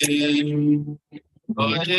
Hare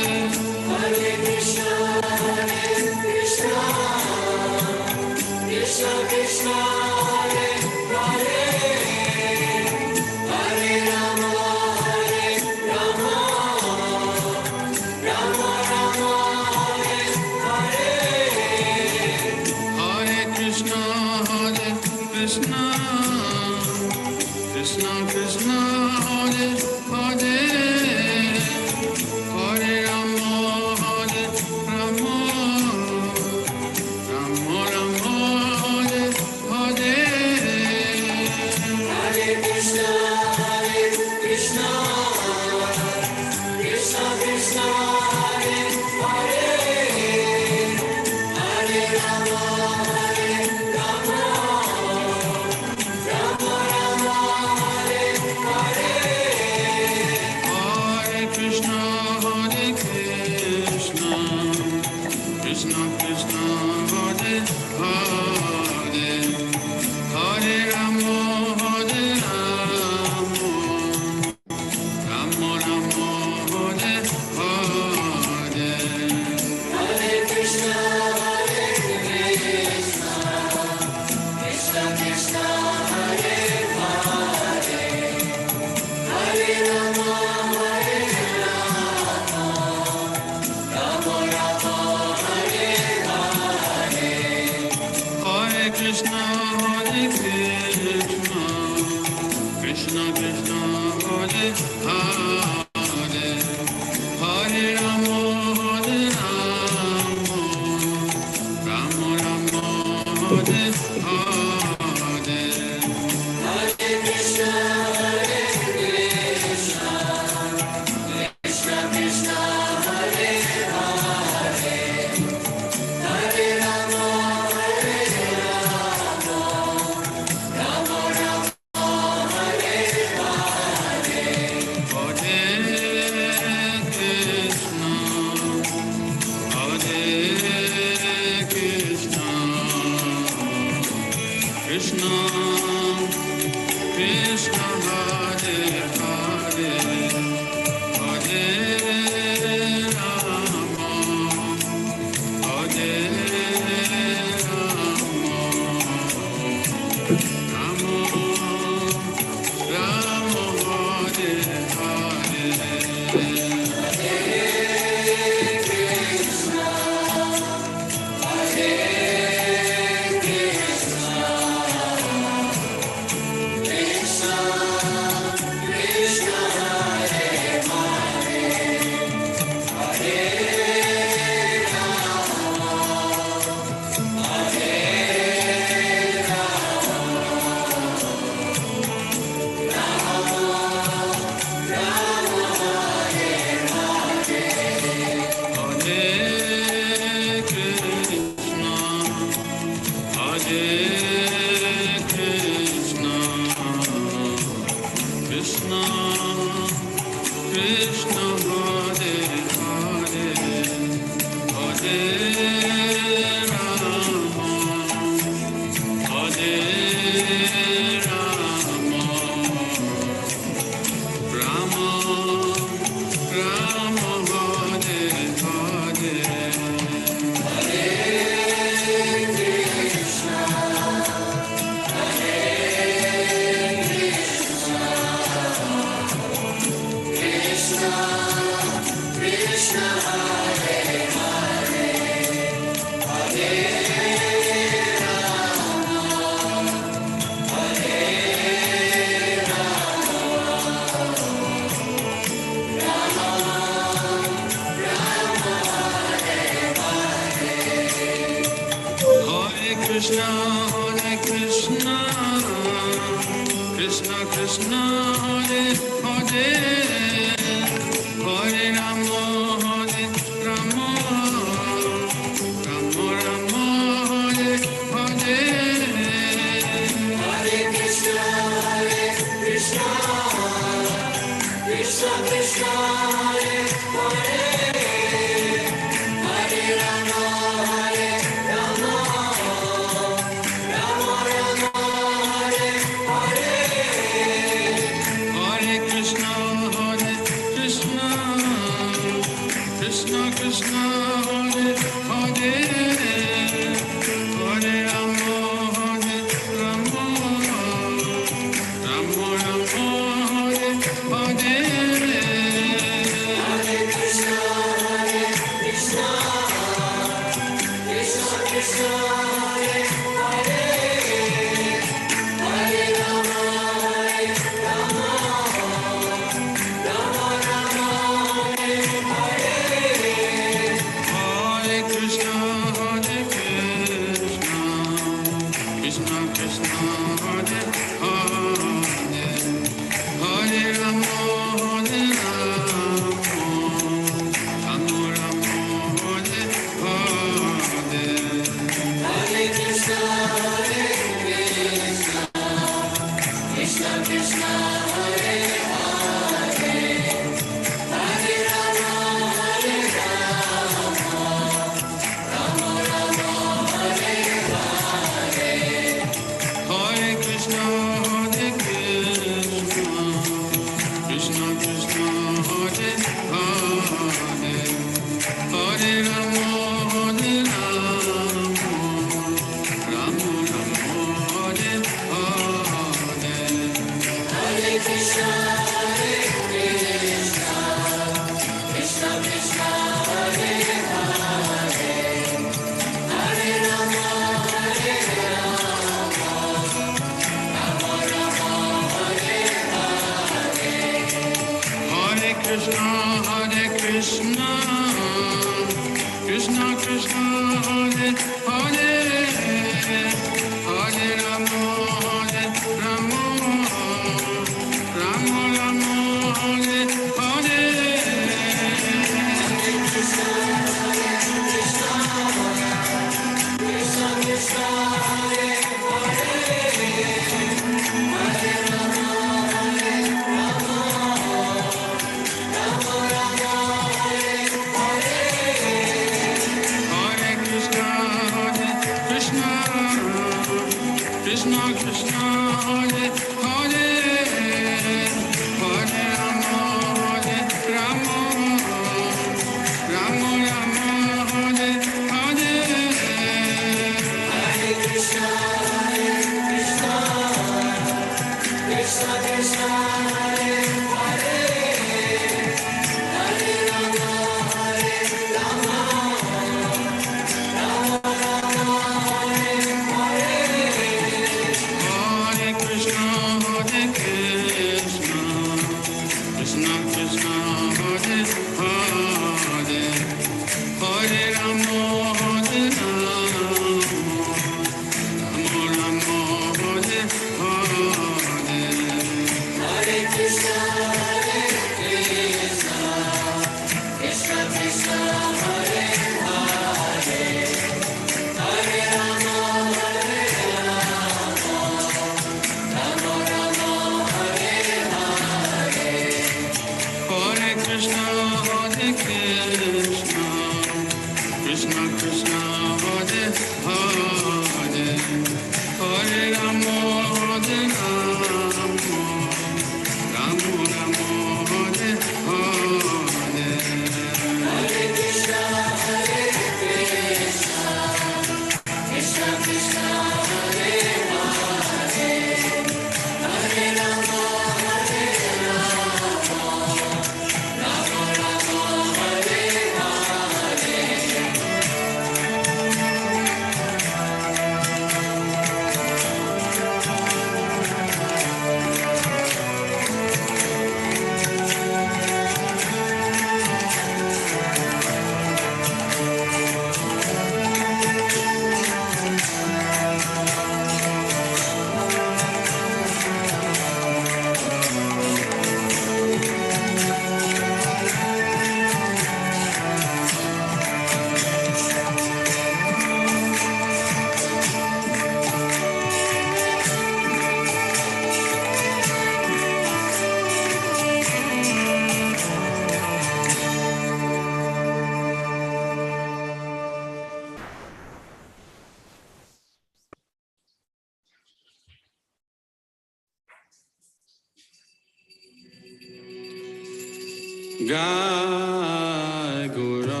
Gai Gura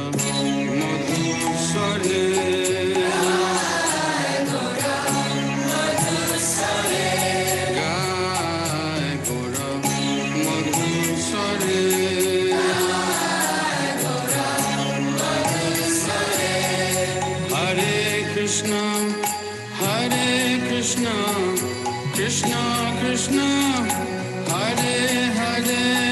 Madhusare Gai Gura Madhusare Gai Gura Madhusare Gai Gura Madhusare Hare Krishna Krishna Krishna Hare Hare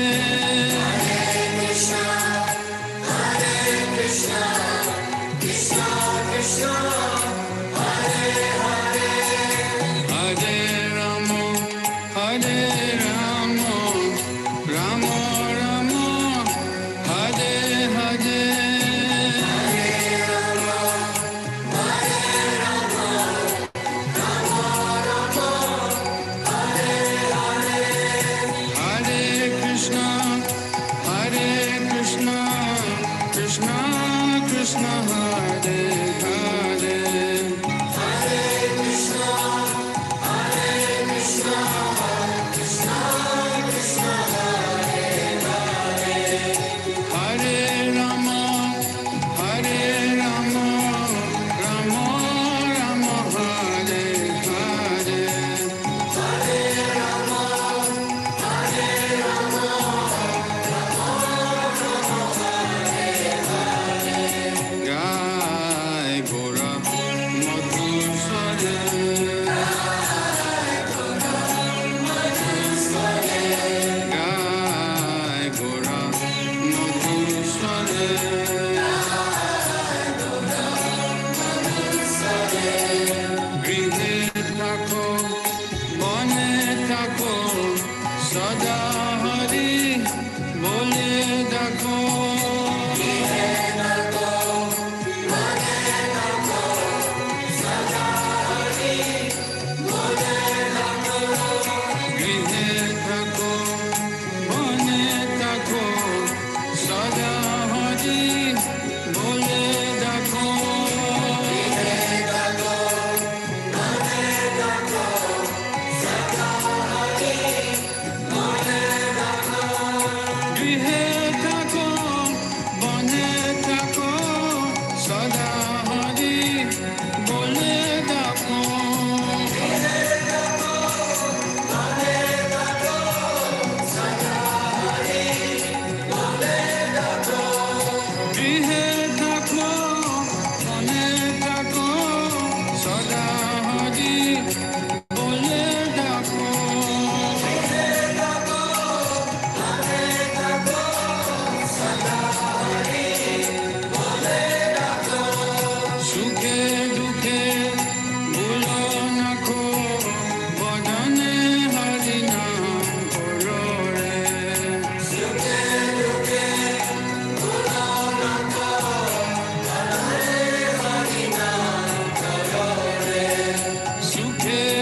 Okay.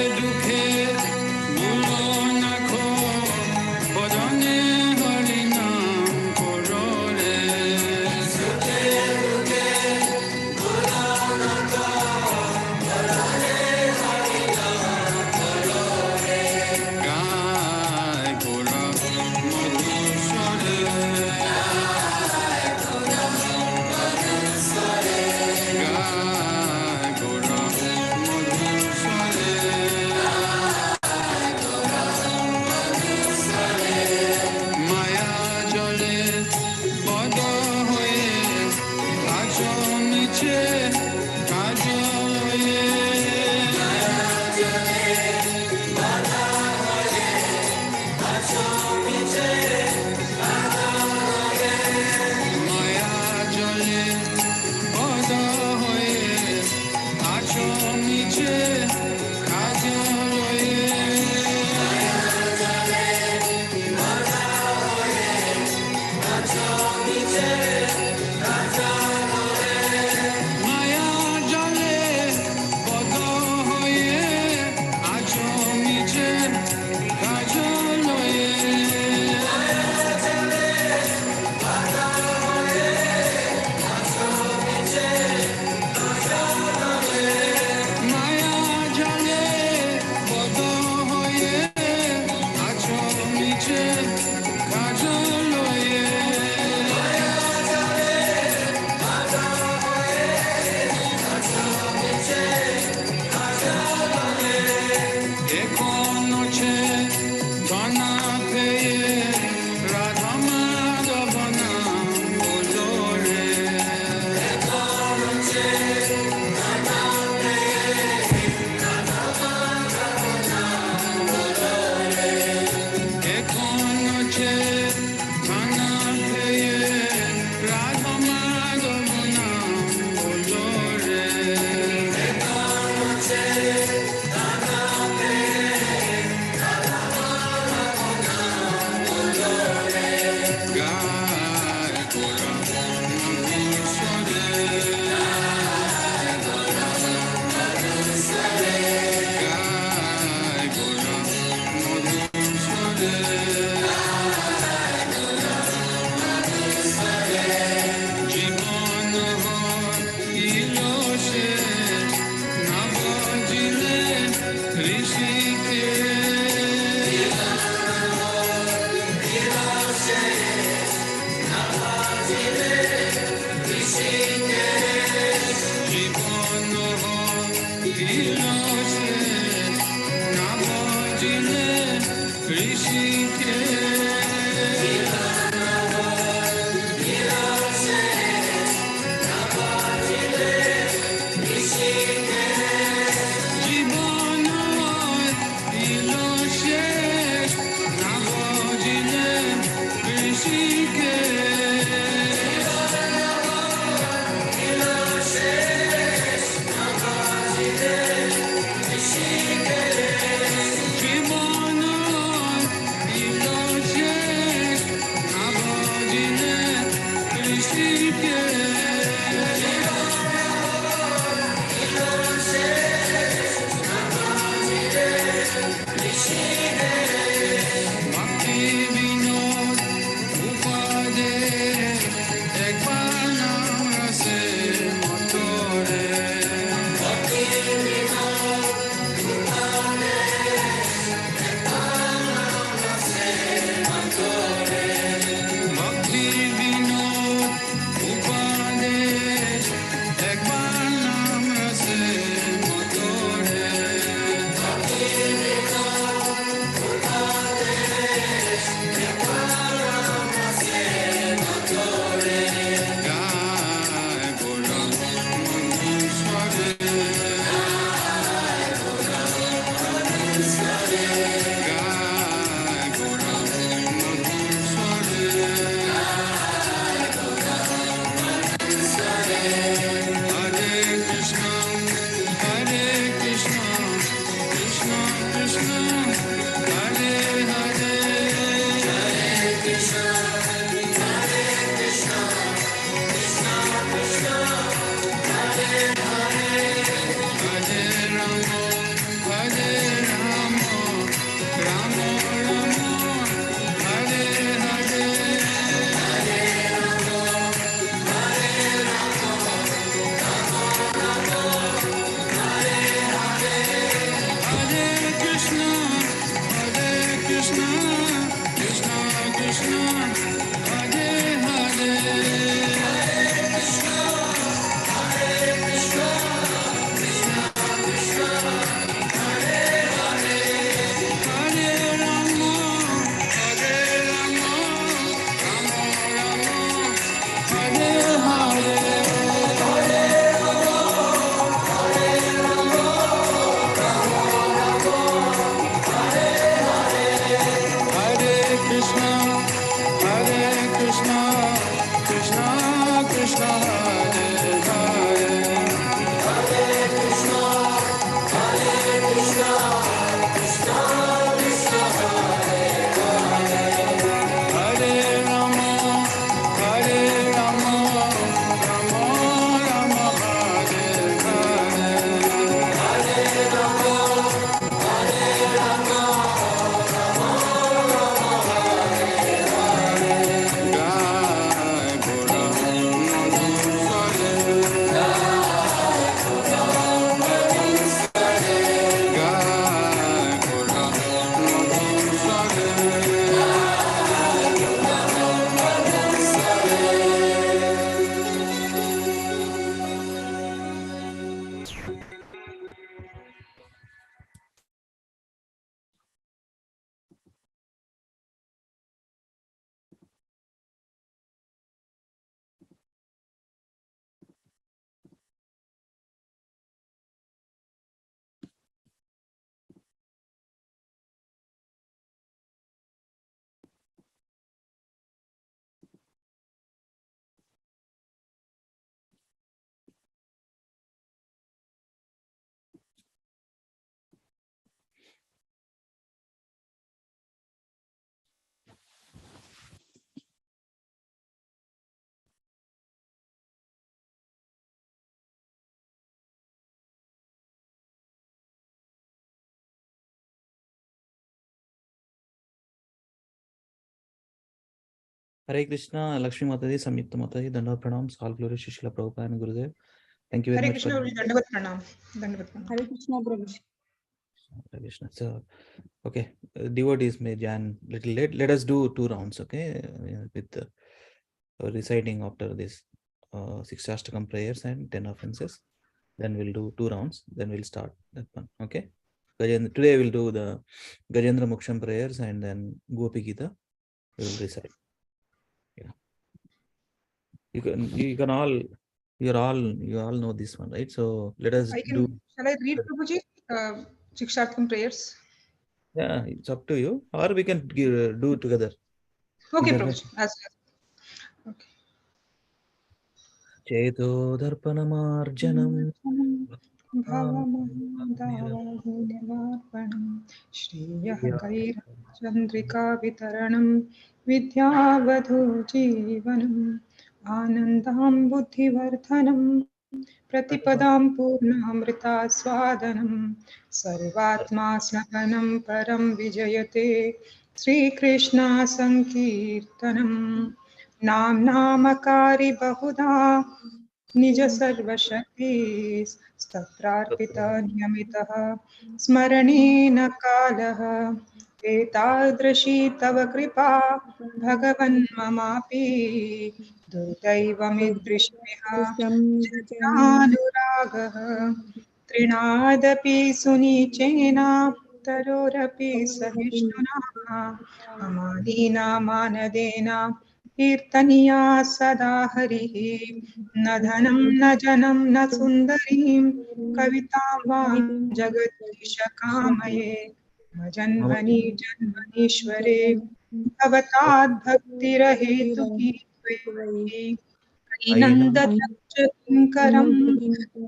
Krishna Hare Krishna, Lakshmi Mataji, Samyukta Mataji, Danda Pranam, all glory to Srila Prabhupada and Gurudev. Thank you very Hare much Krishna, for Dandavat Pranam. Dandavat Pranam. Hare Krishna, Prabhu. Hare Krishna. So, okay, devotees may join little late. Let us do 2 rounds, okay, with reciting after this 6 Ashtakam prayers and 10 offenses. Then we'll do 2 rounds. Then we'll start that one, okay. Today we'll do the Gajendra Moksham prayers and then Gopi Gita. We will recite. Yeah. You all know this one, right? So let us do. Shall I read, Prabhuji? Shikshartham prayers. Yeah, it's up to you, or we can do together. Okay, Either Prabhuji. Okay. Cheto Darpanamarjanam Bhavamahadavarpanam Shriyah Kair Chandrika Vitaranam Vidyavadho Jeevanam Anandam Buddhivardhanam Pratipadam Purnamrita Swadanam Sarvatma Snaganam Param Vijayate Sri Krishna Sankirtanam Nam Namakari Bahuda निज सर्वशक्ति स्तत्रार्पिता नियमितः स्मरणेन कालः एतादृशी तव कृपा भगवन् ममापि दुर्दैवमिदृशमिह जन्मानुरागः तृणादपि सुनीचेन तरोरपि सहिष्णुना अमादीना मानदेन कीर्तनीया सदा हरिः न धनं न जनं न सुन्दरीं कवितां वां जगदीश कामये जन्मनि जन्मनीश्वरे भवताद्भक्तिरहेतुकी त्वयि नन्दतच्च किङ्करं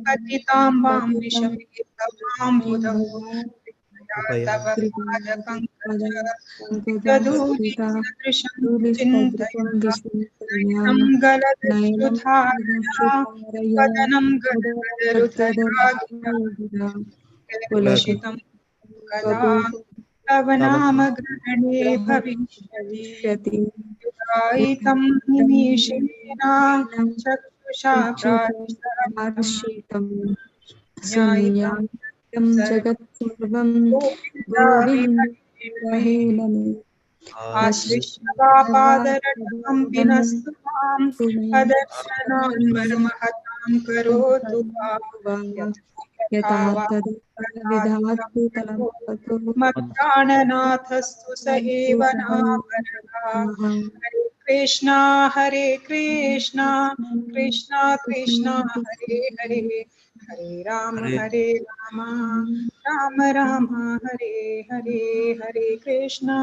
पतितां वां विषमेतवाम्बुधौ तव पादपङ्कज दूरीसदृशं चिन्तयित्वा नयनं गलदश्रुधारया वदनं गदगदरुधया कलुषितं कदा तव नाम ग्रहणे भविष्यति युगायितं निमीषेण चक्षुषा प्रार्थितं ज्ञायितं जगत् सर्वं गोविन्देन आश्लिष्टवापादरटकं विनस्तु मां अदर्शनान्मर्महतां करोतु यथा तद्विधातु तलपतो मत्प्राणनाथस्तु स एव नापरः हरे Krishna Krishna Krishna Hare Hare Hare Ram Ram Ram Hare Hare Hare Krishna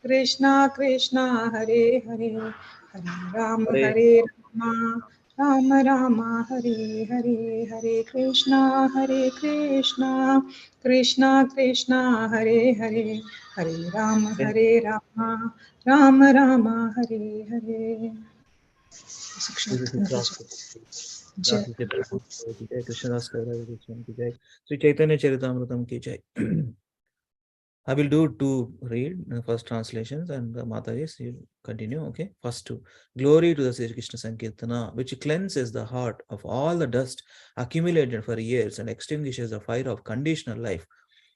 Krishna Krishna Hare Hare Hare Ram Rama Rama Hare Hare Hare Krishna Krishna Krishna Hare Hare Hare Rama Rama Rama Hare Hare. This is Jai. Jai Krishnadas Kaviraj Goswami ki Jai. Sri Chaitanya Charitamrita ki Jai. I will do two read first translations and Mataji, you continue. Okay, first two. Glory to the Sri Krishna Sankirtana, which cleanses the heart of all the dust accumulated for years and extinguishes the fire of conditional life,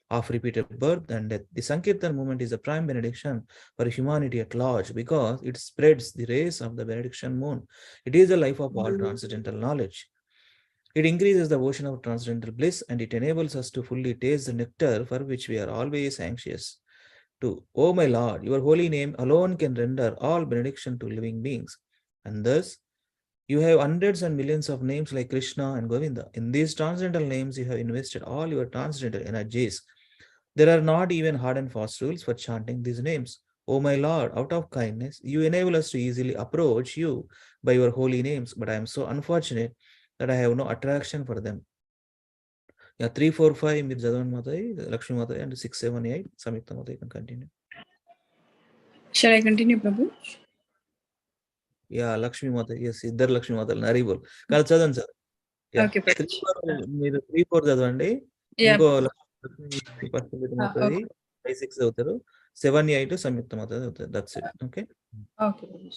of repeated birth and death. The Sankirtan movement is a prime benediction for humanity at large because it spreads the rays of the benediction moon. It is the life of all transcendental knowledge. It increases the ocean of transcendental bliss and it enables us to fully taste the nectar for which we are always anxious. 2. O my Lord, your holy name alone can render all benediction to living beings. And thus, you have hundreds and millions of names like Krishna and Govinda. In these transcendental names, you have invested all your transcendental energies. There are not even hard and fast rules for chanting these names. O my Lord, out of kindness, you enable us to easily approach you by your holy names, but I am so unfortunate that I have no attraction for them. Yeah, 3, 4, 5, Mir Jadvan Matai, Lakshmi Matai, and 6, 7, 8, Samyukta Matai, you can continue. Shall I continue, Prabhu? Yeah, Lakshmi Matai, yes, Iddar Lakshmi Matai, Naribol. Kal Chadan sir. Yeah, Okay, 3, Prabhu. 4, మీరు 3, 4 చదవండి. Yeah. ఇంకో Lakshmi first మాతాది Okay. 5, 6 చదువుతారు. 7, 8 సంయుక్త మాతాది చదువుతారు. That's it. Okay. Okay, Prabhu.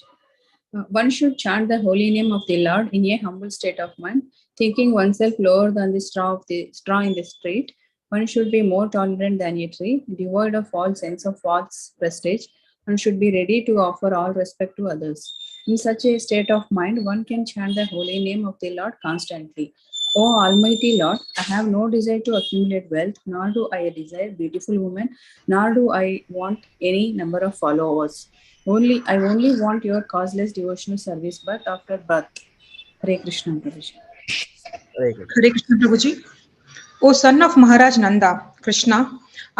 One should chant the holy name of the Lord in a humble state of mind, thinking oneself lower than the straw in the street. One should be more tolerant than a tree, devoid of all sense of false prestige, and should be ready to offer all respect to others. In such a state of mind, one can chant the holy name of the Lord constantly. O Almighty Lord, I have no desire to accumulate wealth, nor do I desire beautiful women, nor do I want any number of followers. I only want your causeless devotional service, but after birth. Hare Krishna, Prabhuji. Very good. Hare Krishna Prabhuji. O son of Maharaj Nanda, Krishna,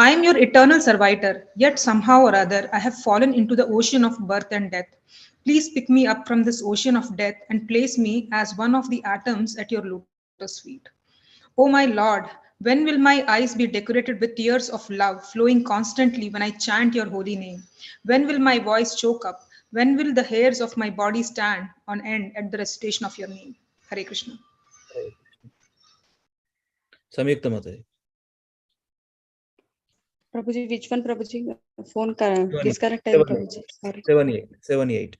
I am your eternal servitor, yet somehow or other I have fallen into the ocean of birth and death. Please pick me up from this ocean of death and place me as one of the atoms at your lotus feet. O my Lord, when will my eyes be decorated with tears of love flowing constantly when I chant your holy name? When will my voice choke up? When will the hairs of my body stand on end at the recitation of your name? Hare Krishna. Samyukta Matai. Prabhuji, which one, Prabhuji? Phone disconnect. 7, 8. 7, 8.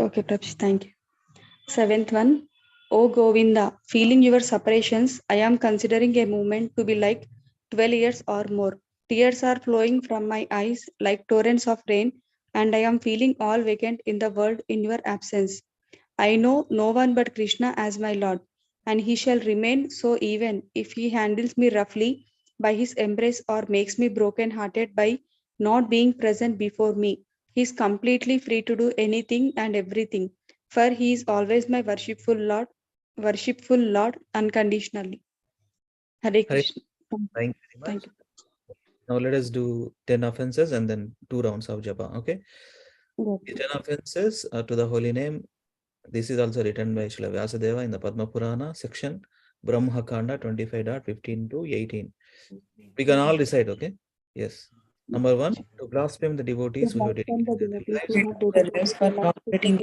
Okay, Prabhuji, thank you. 7th one. O Govinda, feeling your separations, I am considering a moment to be like 12 years or more. Tears are flowing from my eyes like torrents of rain, and I am feeling all vacant in the world in your absence. I know no one but Krishna as my Lord, and he shall remain so even if he handles me roughly by his embrace or makes me broken hearted by not being present before me. He is completely free to do anything and everything, for he is always my worshipful Lord unconditionally. Hare Krishna. Thank you very Thank much. you. Now let us do 10 offenses and then 2 rounds of japa. Okay. Okay. 10 offenses to the holy name. This is also written by Srila Vyasadeva in the Padma Purana section, Brahma Kanda 25.15 to 18. We can all recite, okay? Yes. Number 1, to blaspheme the devotees who have dedicated The their devotees lives. who have dedicated their lives to cultivating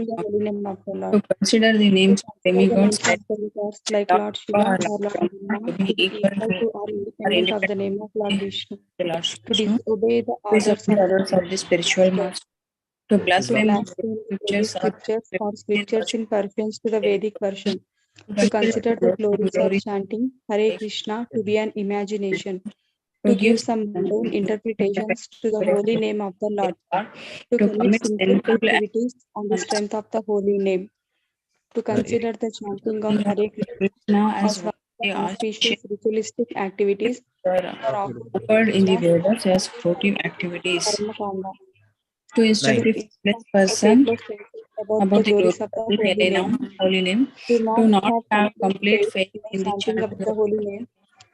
the holy name of the To Lord. consider the names of The demigods names of the gods like Lord Shiva or Lord Brahma to be equal to or independent of the name of Lord Vishnu. the Lord To Vishnu, disobey the disobey orders of the orders of the spiritual master, to to blaspheme blaspheme the the Vedic scriptures scriptures in preference to the Vedic version. To to consider the glories of glory, chanting Hare Krishna to be an imagination. to To give give some mundane interpretations to the holy name of the Lord. To to commit commit sinful sinful activities on the strength of the holy name. To consider the chanting of Hare Krishna Krishna as as one one of the of the auspicious auspicious ritualistic activities are that are offered in the Vedas as votive activities. Karma Kanda. To instruct 9. the To faithless instruct a person faithless person about the about the glories glory of of the the holy name. holy name, Do to not not have have complete complete faith faith in the in the chanting of chanting the of holy name.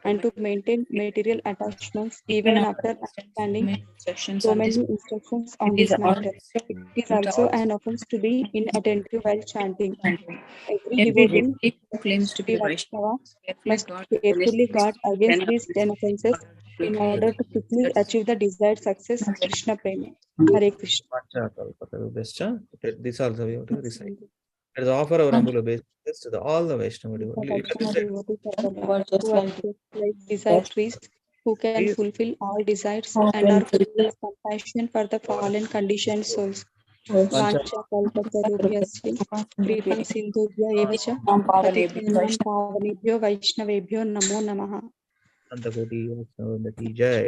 and to maintain material attachments even after understanding instructions so on this. many instructions on It is this matter. also It is also an offense to be inattentive while chanting. Every every devotee devotee who claims to be Sri the Vaishnava Vaishnava must must carefully carefully guard guard against against these 10 offenses in order to quickly achieve the desired success. Krishna Prema. Hare Krishna. Vacha Kalpataru. Okay, this also we have to recite. Let us offer our humble obeisance to all the Vaishnava The devotees. You can Vaishnava recite. devotees of the Lord, who are just like desire trees, who can Please. fulfill all desires and are full of compassion for the fallen conditioned souls. Vacha Vacha kalpatarubhyasya kripa sindhubhya eva cha patitanam pavanebhyo vaishnavebhyo namo namaha. Antakoti Vaishnavati Jai.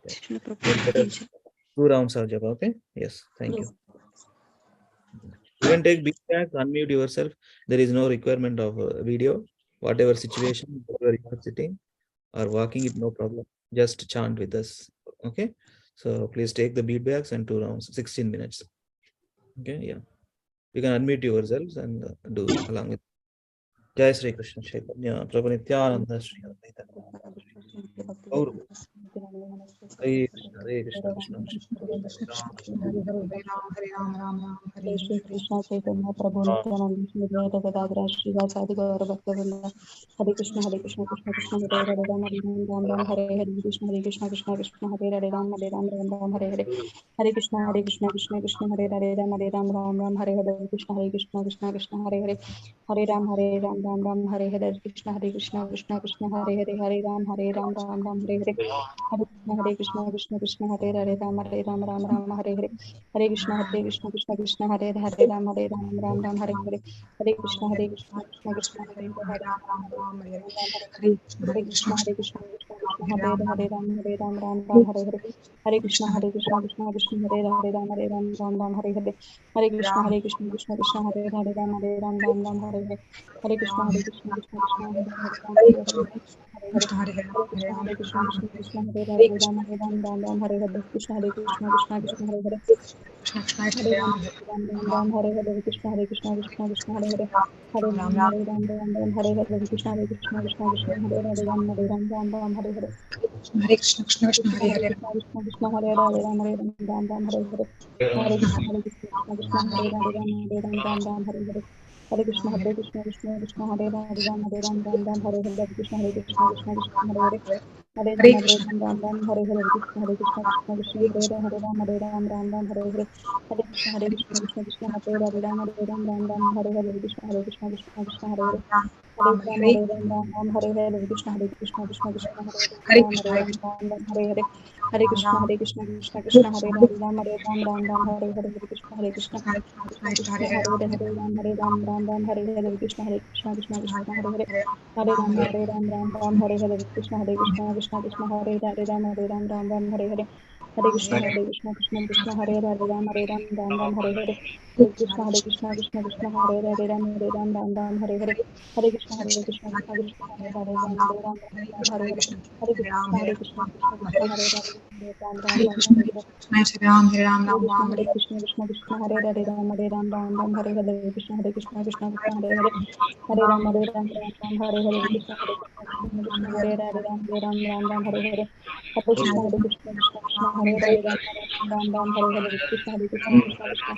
Krishna Prabhupada Let us ki jai. 2 rounds of japa, okay? Yes, thank you. You can take big back, unmute yourself. There is no requirement of video. Whatever situation, wherever you are sitting or walking, it no problem. Just chant with us, okay? So please take the beatbacks and 2 rounds, 16 minutes. Okay, yeah. You can unmute yourselves and do along with Jai Sri Krishna Chaitanya Prabhu Nityananda Sri Advaita Gaur Hare Krishna Krishna Krishna Hare Ram, Ram Ram, Hare Jai Shri Hare. Krishna Chaitanya Prabhu Nityananda Shri Advaita Gadadara Shri Vasadi Gaura Bhakta Hare Krishna Krishna Krishna Hare Hare Ram Ram Ram Hare Hare Krishna Krishna Krishna Hare Hare Ram Ram Hare Hare Hare Krishna Krishna Krishna Hare Ram Ram Hare Hare Krishna Krishna Hare Hare Hare Ram Hare Hare Krishna Krishna Hare Hare Hare Ram Hare Hare Hare Krishna Hare Ram Hare Hare Hare Krishna Hare Hare Hare Krishna Krishna Hare Hare Krishna Hare Krishna Hare Ram Hare Krishna Krishna Hare Hare Hare Krishna Hare Ram Hare Krishna Hare Hare Krishna Hare Krishna Krishna Hare Hare Hare Ram Hare Krishna Hare Hare Krishna Hare Hare Hare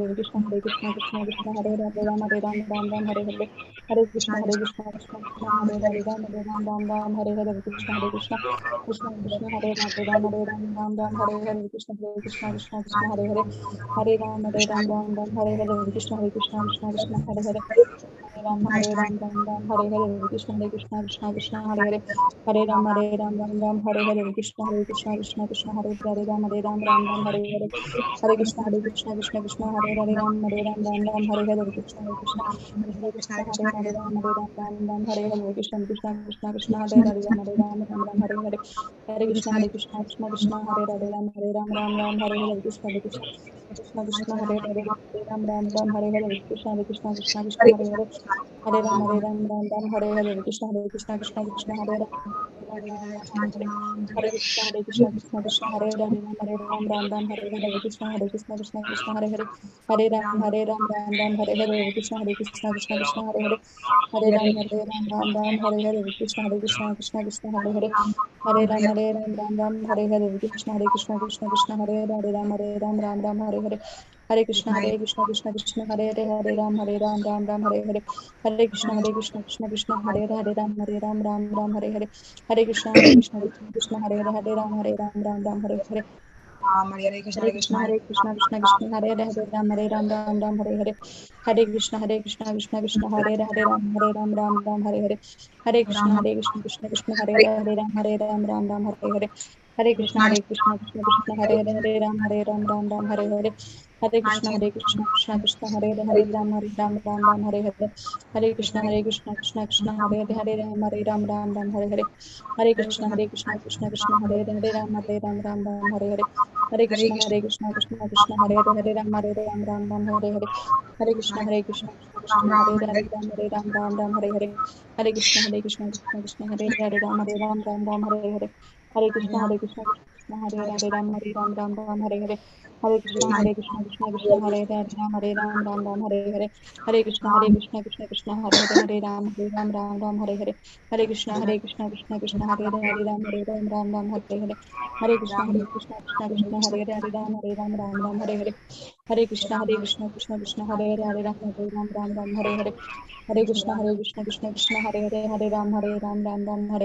Krishna Hare Ram Hare Krishna Hare Krishna Hare Krishna Hare Ram Hare Krishna Krishna Hare Ram Hare Krishna Hare Ram Krishna Hare Hare Hare Krishna Krishna Hare Ram Hare Krishna Hare Hare Krishna, Hare Krishna, Krishna Krishna, Hare Hare, Hare Ram, Ram Ram, Hare Hare, Hare Krishna, Hare Krishna, Krishna Krishna, Hare Hare, Hare Ram, Ram Ram, Hare Hare, Hare Krishna, Hare Krishna, Krishna Krishna, Hare Hare, Hare Ram, Ram Ram, Hare Hare, Hare Krishna, Hare Krishna, Krishna Krishna, Hare Hare, Hare Ram, Ram Ram, Hare Hare, Hare Krishna, Hare Krishna, Krishna Krishna, Hare Hare, Hare Ram, Ram Ram, Hare Hare, Hare Krishna, Hare Krishna, Krishna Krishna, Hare Hare, Hare Ram, Ram Ram, Hare Hare, Hare Krishna, Hare Krishna, Krishna Krishna, Hare Hare, Hare Ram, Ram Ram, Hare Hare, Hare Krishna, Hare Krishna, Krishna Krishna, Hare Hare, Hare Ram, Ram Ram, Hare Hare, Hare Krishna, Krishna Krishna, Hare Hare, Hare Ram, Ram, Hare Hare, Hare Krishna, Krishna Krishna, Hare Hare, Hare Ram, Ram, Hare Hare, Hare Krishna, Krishna Krishna, Hare Hare, Hare Ram, Hare Hare, Hare Krishna, Krishna Krishna, Hare Hare, Hare Ram, Hare Hare, Hare Krishna, Krishna Krishna, Hare Hare, Hare Ram, Hare Hare, Hare Krishna, Krishna Krishna, Hare Hare, Hare Ram, Hare Hare, Hare Krishna, Krishna Krishna, Hare Hare, Hare Ram, Hare Hare, Hare Krishna, Krishna Krishna, Hare Hare, Hare Ram, Hare Hare, Hare Krishna, Krishna Krishna, Hare Hare, Hare Ram, Hare Hare, Hare Krishna, Krishna Krishna, Hare Hare, Hare Ram, Hare Hare, Hare Krishna, Krishna Krishna, Hare Hare, Hare Ram, Hare Hare, Hare Krishna, Krishna Krishna, Hare Hare, Hare Ram, Hare Hare, Hare Krishna, Krishna Krishna, Hare Hare, Hare Ram, Hare Hare, Hare Krishna, Krishna Krishna, Hare Hare, Hare Ram, Hare Hare, Hare Krishna, Krishna Krishna, Hare Hare, Hare Ram, Hare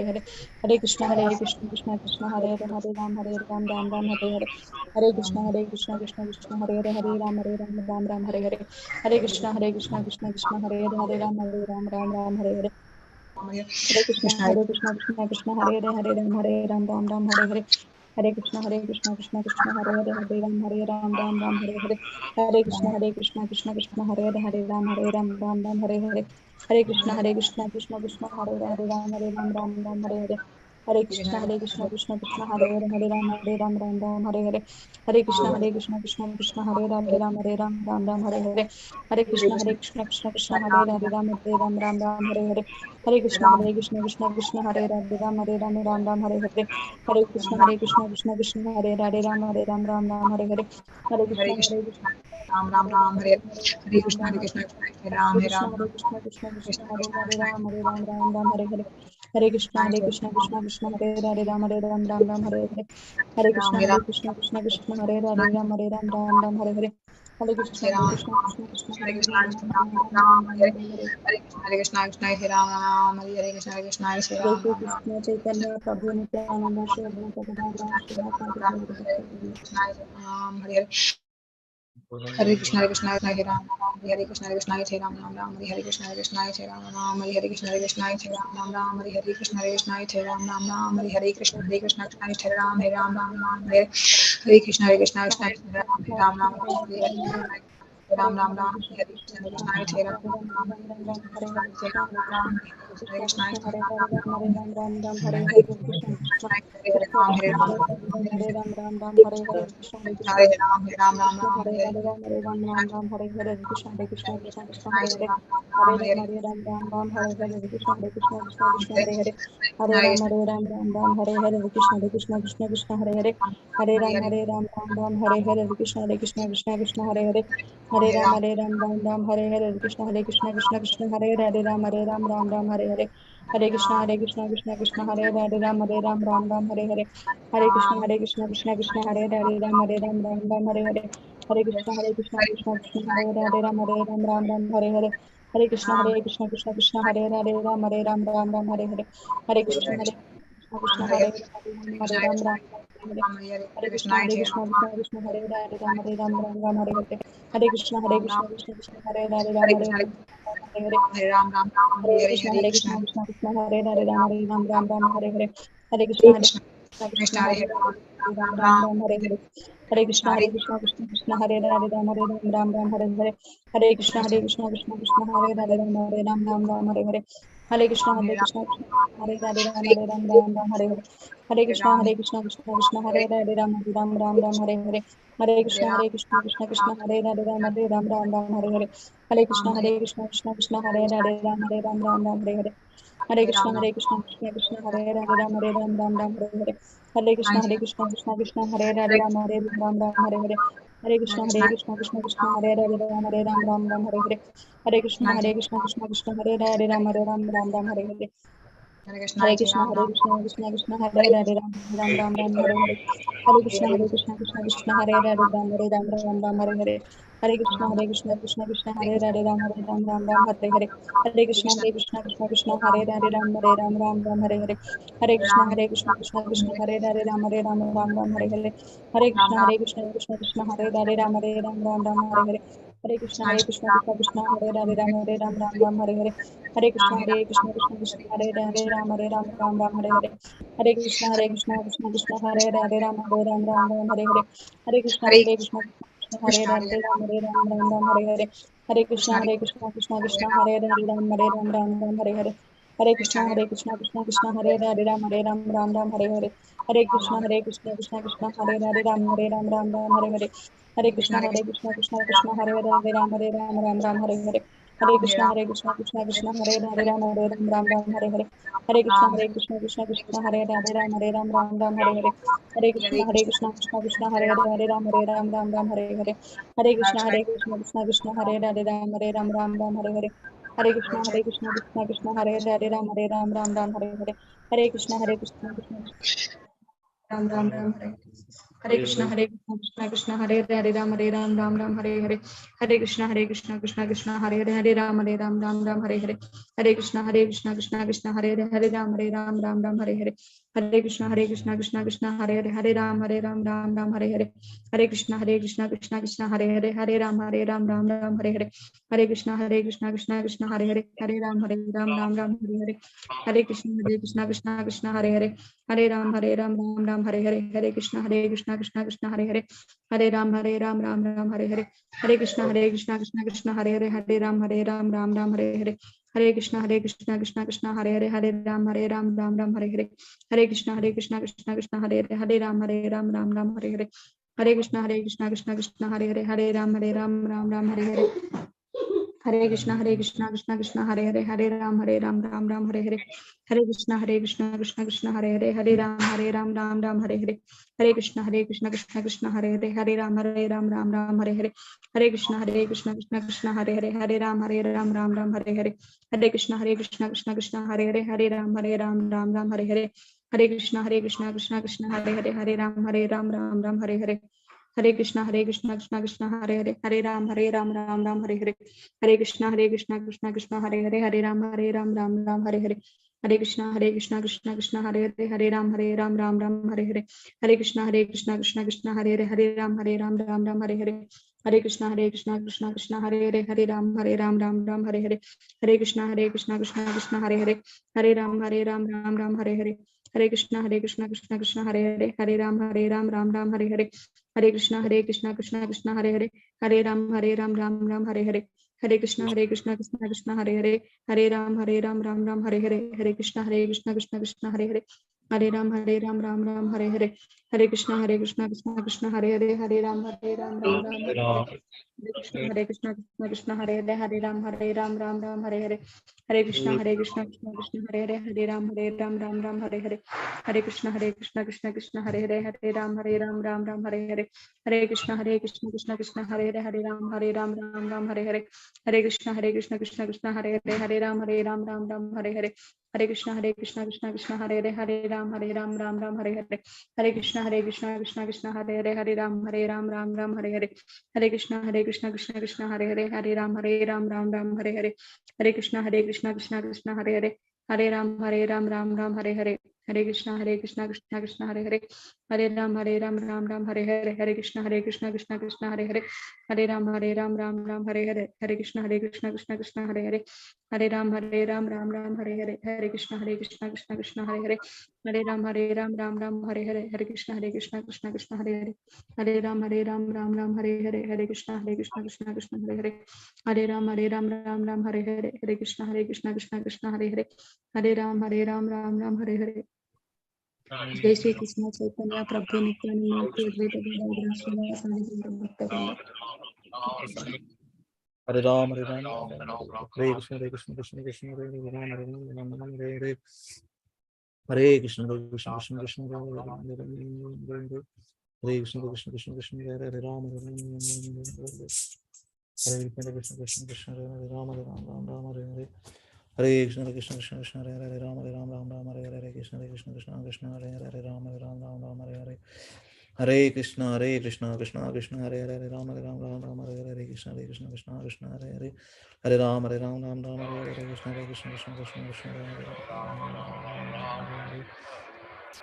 Hare, Hare Krishna, Krishna Krishna, Hare Hare, Hare Ram, Hare Hare, Hare Krishna, Krishna Krishna, Hare Hare, Hare Ram, Hare Hare, Hare Krishna, Krishna Krishna, Hare Hare, Hare Ram, Hare Hare, Hare Krishna, Krishna Krishna, Hare Hare, Hare Ram, Hare Hare, Hare Krishna, Krishna Krishna, Hare Hare, Hare Ram, Hare Hare, Hare Krishna, Krishna Krishna, Hare Hare, Hare Ram, Hare Hare, Hare Krishna, Krishna Krishna, Hare Hare, Hare Ram, Hare Hare, Hare Krishna, Krishna Krishna, Hare Hare, Hare Ram, Hare Hare, Hare Krishna, Krishna Krishna, Hare Hare, Hare Ram, Hare Hare, Hare Krishna, Krishna Krishna, Hare Hare, Hare Ram, Hare Hare, Hare Krishna, Krishna Krishna, Hare Hare, Hare Ram, Hare Hare, Hare Krishna, Krishna Krishna, Hare Hare, Hare Ram, Hare Hare, Hare Krishna, Krishna Krishna, Hare Ram, Hare Hare, Hare Krishna, Krishna Krishna, Hare Ram, Hare Hare, Hare Krishna, Krishna Hare Hare Krishna, Krishna Krishna, Hare Ram, Hare Hare, Hare Krishna, Krishna Krishna, Hare Ram, Hare Hare, Hare Krishna, Krishna Krishna, Hare Ram, Hare Hare, Hare Krishna, Krishna Krishna, Hare Ram, Hare Hare, Jai Shri Krishna Chaitanya Prabhu Nityananda Shri Advaita Gadadhara Shri Bhakti Gaura Bhakti. Hare Ram, Hare Hare, Krishna, Krishna, Hare Hare, Hare Ram, Hare Hare, Krishna, Krishna, Hare Hare, Hare Ram, Hare Hare, Hare Krishna, Krishna, Hare Hare, Ram, Hare Hare, Hare Krishna, Krishna, Hare Hare, Ram, Hare Hare, Hare Krishna, Krishna, Hare Hare, Ram, Hare Hare, Hare Krishna, Krishna, Hare Hare, Ram, Hare Hare, Hare Krishna, Krishna, Hare Hare, Ram, Hare Krishna, Krishna, Hare Hare, Hare Krishna, Krishna, Hare Hare, Hare Hare Krishna, Krishna, Hare Hare, Hare Krishna, Hare Hare, Hare Krishna, Krishna, Hare Hare, Hare Krishna, Krishna, Hare Hare, Hare Krishna, Hare Hare, Hare Krishna, Krishna, Hare Hare, Hare Krishna, Krishna, Hare Hare, Hare Krishna, Krishna, Hare Hare, Hare Ram, Hare Hare, Hare Krishna Krishna Krishna Hare Hare Hare Ram Ram Ram Hare Hare Hare Krishna Krishna Krishna Hare Hare Ram Ram Hare Hare Hare Krishna Krishna Krishna Hare Hare Ram Ram Hare Hare Hare Krishna Krishna Krishna Hare Hare Ram Ram Hare Hare Hare Krishna Krishna Krishna Hare Hare Ram Hare Hare Hare Krishna Krishna Krishna Hare Hare Ram Hare Hare Hare Krishna Krishna Krishna Hare Hare Ram Hare Hare Hare Krishna Krishna Krishna Hare Hare Ram Hare Hare Hare Krishna Krishna Krishna Hare Hare Ram Hare Hare Hare Krishna Krishna Krishna Hare Hare Ram Hare Hare Hare Krishna Krishna Krishna Hare Hare Ram Hare Hare Hare Krishna Krishna Krishna Hare Hare Ram Hare Hare Hare Krishna Krishna Krishna Hare Hare Ram Hare Hare Hare Krishna Krishna Krishna Hare Hare Ram Hare Hare Hare Krishna Krishna Krishna Hare Hare Ram Hare Hare Hare Krishna Krishna Krishna Hare Hare Ram Hare Hare Hare Krishna Krishna Krishna Hare Hare Ram Hare Hare Hare Krishna Krishna Krishna Hare Hare Ram Hare Hare Hare Krishna Krishna Krishna Hare Hare Ram Hare Hare Hare Krishna Krishna Krishna Hare Hare Ram Hare Hare Hare Krishna Krishna Krishna Hare Hare Ram Hare Hare Hare Krishna Krishna Krishna Hare Hare Ram Hare Hare Hare Krishna Krishna Krishna Hare Hare Ram Hare Hare Hare Krishna Krishna Ram Hare Hare Krishna Krishna Hare Hare Ram Hare Hare Hare Krishna Krishna Krishna Hare Hare Ram Hare Hare Hare Krishna Krishna Krishna Hare Hare Ram Hare Hare Hare Krishna Krishna Krishna Hare Hare Ram Hare Hare Hare Krishna Krishna Krishna Hare Hare Ram Hare Hare Hare Krishna Krishna Krishna Hare Hare Ram Hare Hare Hare Krishna Krishna Krishna Hare Hare Hare Ram Hare Hare Hare Krishna Krishna Krishna Hare Hare Hare Ram Hare Hare Hare Krishna Krishna Krishna Hare Hare Hare Ram Hare Hare Hare Krishna Krishna Krishna Hare Hare Hare Ram Hare Hare Hare Krishna Krishna Krishna Hare Hare Hare Ram Hare Hare Hare Krishna Krishna Krishna Hare Hare Hare Ram Hare Hare Hare Krishna Krishna Krishna Hare Hare Hare Ram Hare Hare Hare Krishna Krishna Krishna Hare Hare Hare Ram Hare Hare Hare Krishna Krishna Krishna Hare Hare Hare Ram Hare Hare Hare Krishna Krishna Krishna Hare Hare Hare Ram Hare Hare Hare Krishna Krishna Krishna Hare Hare Hare Ram Hare Hare Hare Krishna Krishna Krishna Hare Hare Hare Ram Hare Hare Hare Krishna Krishna Krishna Hare Hare Hare Ram Hare Hare Hare Krishna Krishna Krishna Hare Hare Hare Ram Hare Hare Hare Krishna Krishna Krishna Hare Hare Hare Ram Hare Hare Hare Krishna Krishna Krishna Hare Hare Hare Ram Hare Hare Hare Krishna Krishna Krishna Hare Hare Hare Ram Hare Hare Hare Krishna Krishna Krishna Hare Hare Hare Ram Hare Hare Hare Krishna Krishna Hare Hare Hare Ram Hare Hare Hare Krishna Krishna Krishna Hare Hare Hare Ram Hare Hare Hare Krishna Krishna Hare Hare Hare Ram Hare Hare Hare Krishna Krishna Hare Hare Hare Ram Hare Hare Hare Krishna Krishna Hare Hare Hare Ram Hare Hare Krishna Krishna Hare Hare Hare Ram Hare Hare Hare Krishna Krishna Hare Hare Hare Ram Hare Hare Hare Krishna Krishna Hare Hare Hare Ram Hare Hare Hare Krishna Krishna Hare Hare Hare Ram Hare Hare Hare Krishna Krishna Hare Hare Hare Ram Hare Hare Hare Krishna Krishna Hare Hare Hare Ram Hare Hare Hare Krishna Krishna Hare Hare Hare Ram Hare Hare Hare Krishna Krishna Hare Hare Hare Ram Hare Hare Hare Krishna Krishna Hare Hare Hare Ram Hare Hare Hare Krishna Krishna Hare Hare Hare Ram Hare Hare Hare Krishna Krishna Hare Hare Hare Ram Hare Hare Hare Krishna Krishna Hare Hare Hare Ram Hare Hare Hare Krishna Krishna Hare Hare Hare Ram Hare Hare Hare Krishna Krishna Hare Hare Hare Ram Hare Hare Hare Krishna Krishna Hare Hare Hare Ram Hare Hare Hare Krishna Krishna Hare Hare Hare Ram Hare Hare Jai Shri Krishna Chaitanya Prabhu Nityananda Advaita Gadadhara Srivasa Bhakta Vrinda Hare Ram, Hare Ram, Hare Krishna, Krishna Krishna, Hare Ram, Hare Ram, Ram Ram, Hare Hare. Hare Krishna, Krishna Krishna, Krishna Hare Ram, Hare Ram, Hare Krishna, Krishna Krishna, Krishna Hare Ram, Hare Ram, Hare Krishna, Krishna Krishna, Krishna Hare Ram, Hare Ram, Ram Ram, Hare Hare. Hare Krishna, Krishna Krishna, Krishna Hare Ram, Hare Ram, Ram Ram, Hare Hare. Krishna, Krishna Krishna, Krishna Hare Ram, Hare Ram, Ram Ram, Hare Hare. Hare Krishna, Krishna Krishna, Hare Hare, Ram Hare Ram, Ram Ram, Hare Hare. Krishna, Krishna Krishna, Hare Hare. Hare Ram, Hare Ram, Ram Ram, Hare Hare. Krishna, Krishna Krishna, Krishna Hare Hare.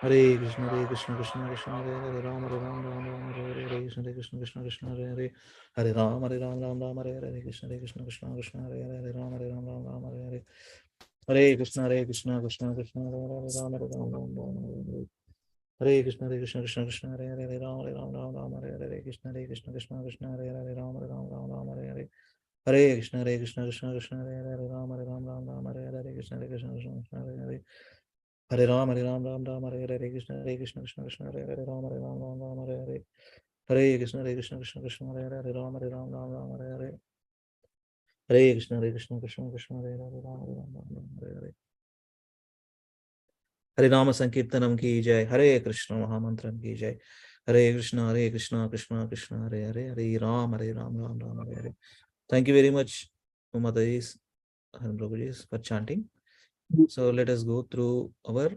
Hare Krishna, Krishna Krishna, Hare Hare, Ram Hare Ram, Ram Ram, Hare Hare. Hare Krishna, Krishna Krishna, Hare Hare. Hare Ram, Hare Ram, Ram Ram, Hare Hare. Krishna, Krishna Krishna, Hare Hare. Ram Hare Ram, Ram Ram, Hare Hare. Hare Krishna, Krishna Krishna, Hare Hare. Ram Hare Ram, Ram Ram, Hare Hare. Hare Krishna, Krishna Krishna, Hare Hare. Ram Hare Ram, Ram Ram, Hare Hare. Krishna, Krishna Krishna, Hare Hare. Ram Hare Ram, Ram Ram, Hare Hare. Hare Krishna, Krishna Hare Hare. Ram Hare Ram, Ram Ram, Hare Hare. Krishna, Krishna Hare Hare. Hare Ram, Hare Ram, Ram Ram, Hare Hare. Krishna, Krishna, Hare Hare. Ram Hare Ram, Ram Ram, Hare Hare. Hare Krishna, Krishna, Hare Hare. Ram Hare Ram, Ram Ram, Hare Hare. Hare Krishna, Krishna, Hare Hare. Ram Hare Ram, Ram Ram, Hare Hare. हरे नाम संकीर्तनम की जय, हरे कृष्ण महामंत्रम की जय. Hare Krishna, Krishna Krishna, Hare Hare. Hare Ram, Ram Ram, Hare Hare. Thank you very much, Umadais and Prabhujis, for chanting. So let us go through our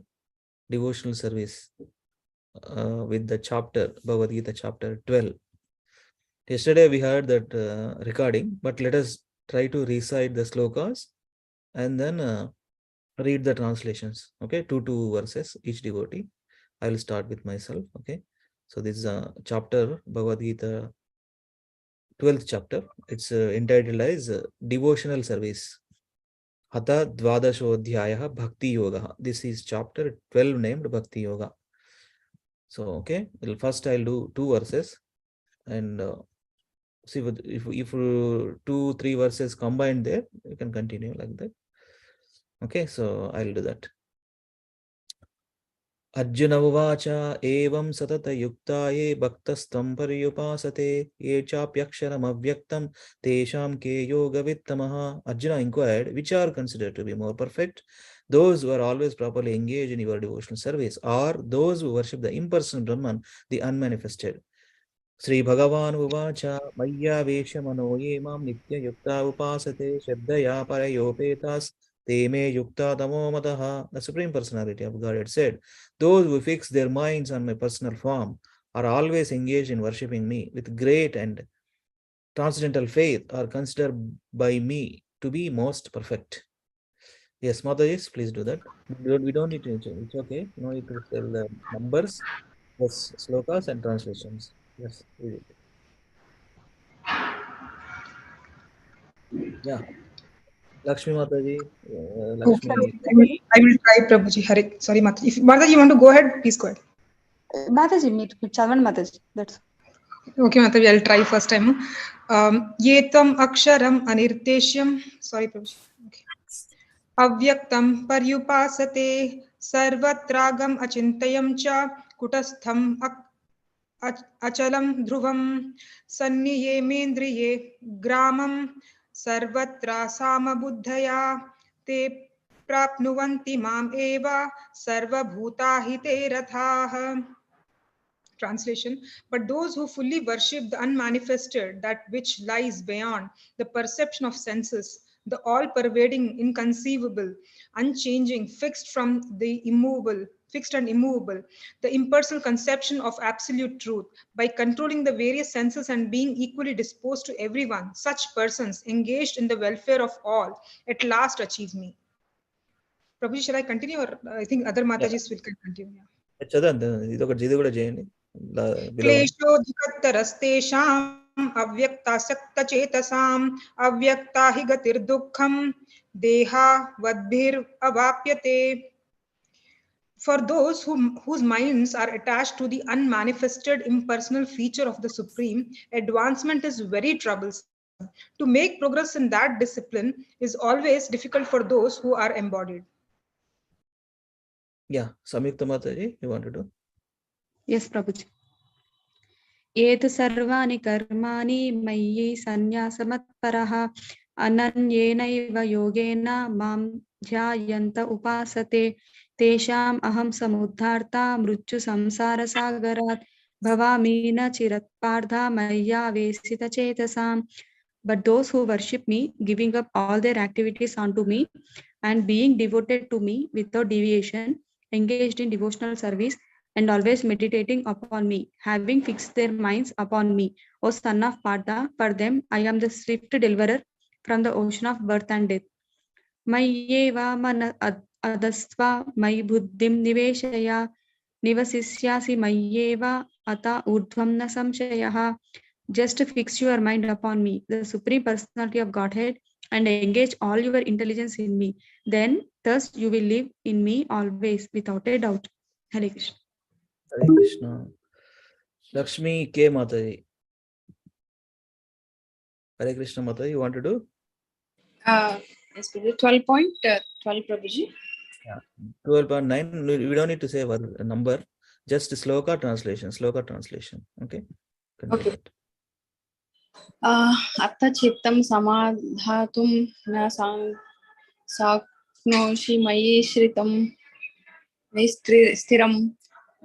devotional service with the chapter, Bhagavad Gita chapter 12. Yesterday we heard that recording, but let us try to recite the slokas and then read the translations. Okay, two verses each devotee. I will start with myself. Okay, so this is a chapter, Bhagavad Gita 12th chapter. It's entitled as devotional service. Hatha Dvadashodhyaya Bhakti Yoga. This is chapter 12 named Bhakti Yoga. So okay, well, first I'll do two verses and see if 2-3 verses combined there, you can continue like that. Okay, so I'll do that. Arjuna uvacha evam satata yuktaye bhaktastam paryupasate ye chapyaksharam avyaktam tesham ke yoga vittamaha. Arjuna inquired, which are considered to be more perfect? Those who are always properly engaged in your devotional service, or those who worship the impersonal Brahman, the unmanifested? Sri Bhagavan uvacha maya veshamano ye mam nitya yukta upasate shraddhaya parayopetas te me yukta tamo mataha. The Supreme Personality of Godhead said, those who fix their minds on my personal form are always engaged in worshipping me with great and transcendental faith, are considered by me to be most perfect. Yes, Mataji, please do that. We don't need to, it's okay. No need to tell the numbers, just slokas and translations. Yes, read it. Yeah, Lakshmi Mataji, Okay, Lakshmi. I will try, Prabhuji. Hare, sorry, Mataji. If Mataji, you want to go ahead, please go ahead. Mataji, meet Chavan Mataji. That's Okay, Mataji, I'll try first time. Yetam aksharam anirteshyam. Sorry, Prabhuji. Okay. Avyaktam paryupasate sarvatragam achintayam cha kutastham achalam dhruvam sanniye mendriye gramam sarvatra samabuddhaya te prapnuvanti mam eva sarvabhutahite rathah. Translation: but those who fully worship the unmanifested, that which lies beyond the perception of senses, the all-pervading, inconceivable, unchanging, fixed and immovable, the impersonal conception of absolute truth, by controlling the various senses and being equally disposed to everyone, such persons, engaged in the welfare of all, at last achieve me. Prabhuji, shall I continue, or I think other Matajis will continue? Yeah. ఇది కూడా చేయండి क्लेशोऽधिकतरस्तेषाम् अव्यक्तासक्तचेतसाम् अव्यक्ता हि गतिर्दुःखम् देहावद्भिरवाप्यते. For those whose minds are attached to the unmanifested impersonal feature of the Supreme, advancement is very troublesome. To make progress in that discipline is always difficult for those who are embodied. Yeah, Samyukta Mataji, you want to do? yes, Prabhuji. एतु सर्वाणि कर्माणि मयि सन्न्यासमत्परः अनन्येनैव योगेन मां ध्यायन्त उपासते तेषाम् अहं समुद्धार्ता मृत्युसंसारसागरात् भवामि न चिरत्पार्था मय्या वेशितचेतसाम्. But those who worship me, giving up all their activities unto me, and being devoted to me without deviation, engaged in devotional service, and always meditating upon me, having fixed their minds upon me, O son of Partha, for them I am the swift deliverer from the ocean of birth and death. मय्येव मन अदस्त्वा मयि बुद्धिं निवेशय निवसिष्यासि मय्येव अत ऊर्ध्वं न संशयः. Just fix your mind upon me, the Supreme Personality of Godhead, and engage all your intelligence in me. Then, thus you will live in me always, without a doubt. Hare Krishna. Hare Krishna. Lakshmi K. Mataji. Hare Krishna Mataji, you want to do? Yes, Prabhuji. 12.12, Prabhuji. Yeah. 12.9. We don't need to say a number. Just sloka translation. Okay. Okay. अथ चित्तं समाधातुं न शक्नोषि मयि श्रितं स्थिरम्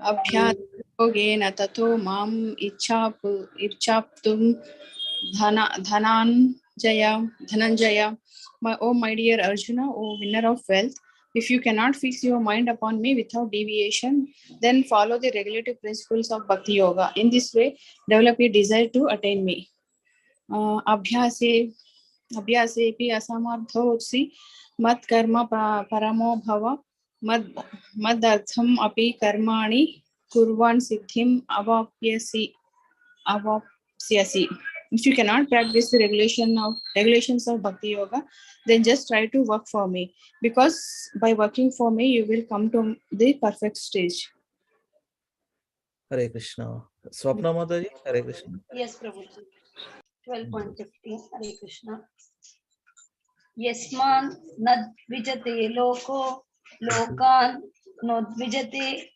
अभ्यासयोगेन ततो माम् इच्छाप्तुं Dhananjay. Oh my dear Arjuna, O winner of wealth, if you cannot fix your mind upon me without deviation, then follow the regulative principles of Bhakti Yoga. In this way, develop a desire to attain me. अभ्यासेऽपि असमर्थोऽसि मत्कर्म परमो भव मदर्थम् अपि कर्माणि कुर्वन् सिद्धिम् अवाप्स्यसि. If you cannot practice the regulations of Bhakti Yoga, then just try to work for me, because by working for me, you will come to the perfect stage. Hare Krishna. Swapna Mataji, Hare Krishna. Yes, Prabhuji. 12.15, Hare Krishna. Yasman nadvijate loko, lokan nodvijate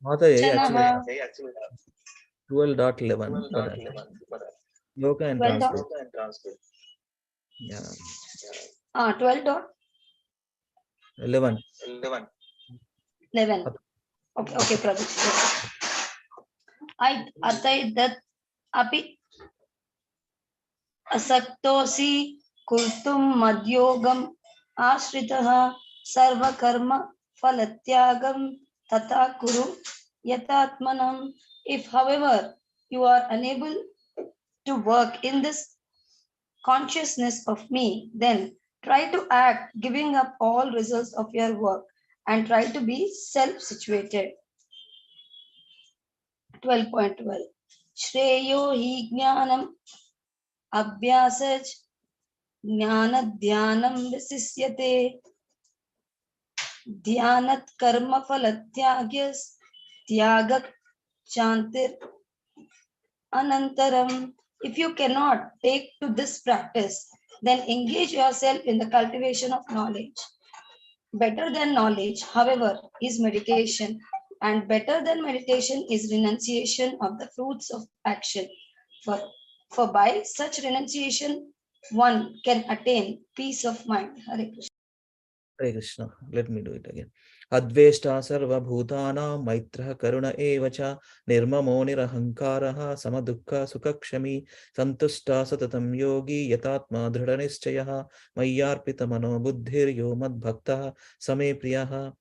Mataji, chanaha. actually 12.11. Loka and 12 dot? translate. Yeah. 12 dot? 11. 11. Okay, Prabhuji. Atai dat api asaktosi kurtum madhyogam ashritah sarva karma phalatyagam tata kuru yatatmanam. If, however, you are unable to work in this consciousness of me, then try to act giving up all results of your work and try to be self-situated. 12.12 Shreyo hi jnanam abhyasaj jnana dhyanam visisyate dhyanat karma phalatyagyas tyagak chantir anantaram. If you cannot take to this practice, then engage yourself in the cultivation of knowledge. Better than knowledge, however, is meditation, and better than meditation is renunciation of the fruits of action. For by such renunciation, one can attain peace of mind. Hare Krishna. Hare Krishna. Let me do it again. Adveshta sarva bhutana maitrah karuna evacha nirmamo nirahankaraha samadukha sukakshami santushta satatam yogi yatatma dhrudanischayah mayyarpita mano buddhir yo mad bhaktaha same priyaha.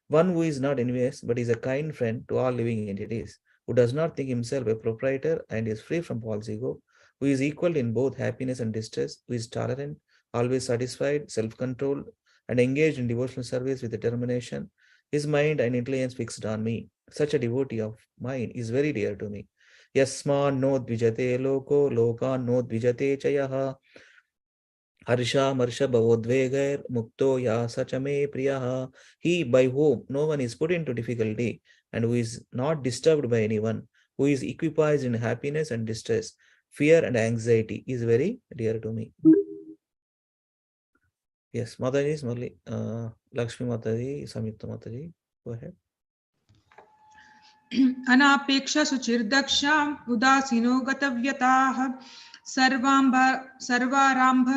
One who is not envious but is a kind friend to all living entities, who does not think himself a proprietor and is free from false ego, who is equal in both happiness and distress, who is tolerant, always satisfied, self-controlled, and engaged in devotional service with determination, his mind and intelligence fixed on me. Such a devotee of mine is very dear to me. Yasman no dvijate loko, loka no dvijate chayaha. Harsha Marsha Bhavodvegair Mukto Ya Sachame Priyaha. He by whom no one is put into difficulty and who is not disturbed by anyone, who is equipoised in happiness and distress, fear and anxiety, is very dear to me. Yes, Mataji, Smurli, Lakshmi Mataji, Samyukta Mataji, go ahead. अनापेक्षा सुचिर्दक्षा उदासीनो गतव्यताः सर्वारंभ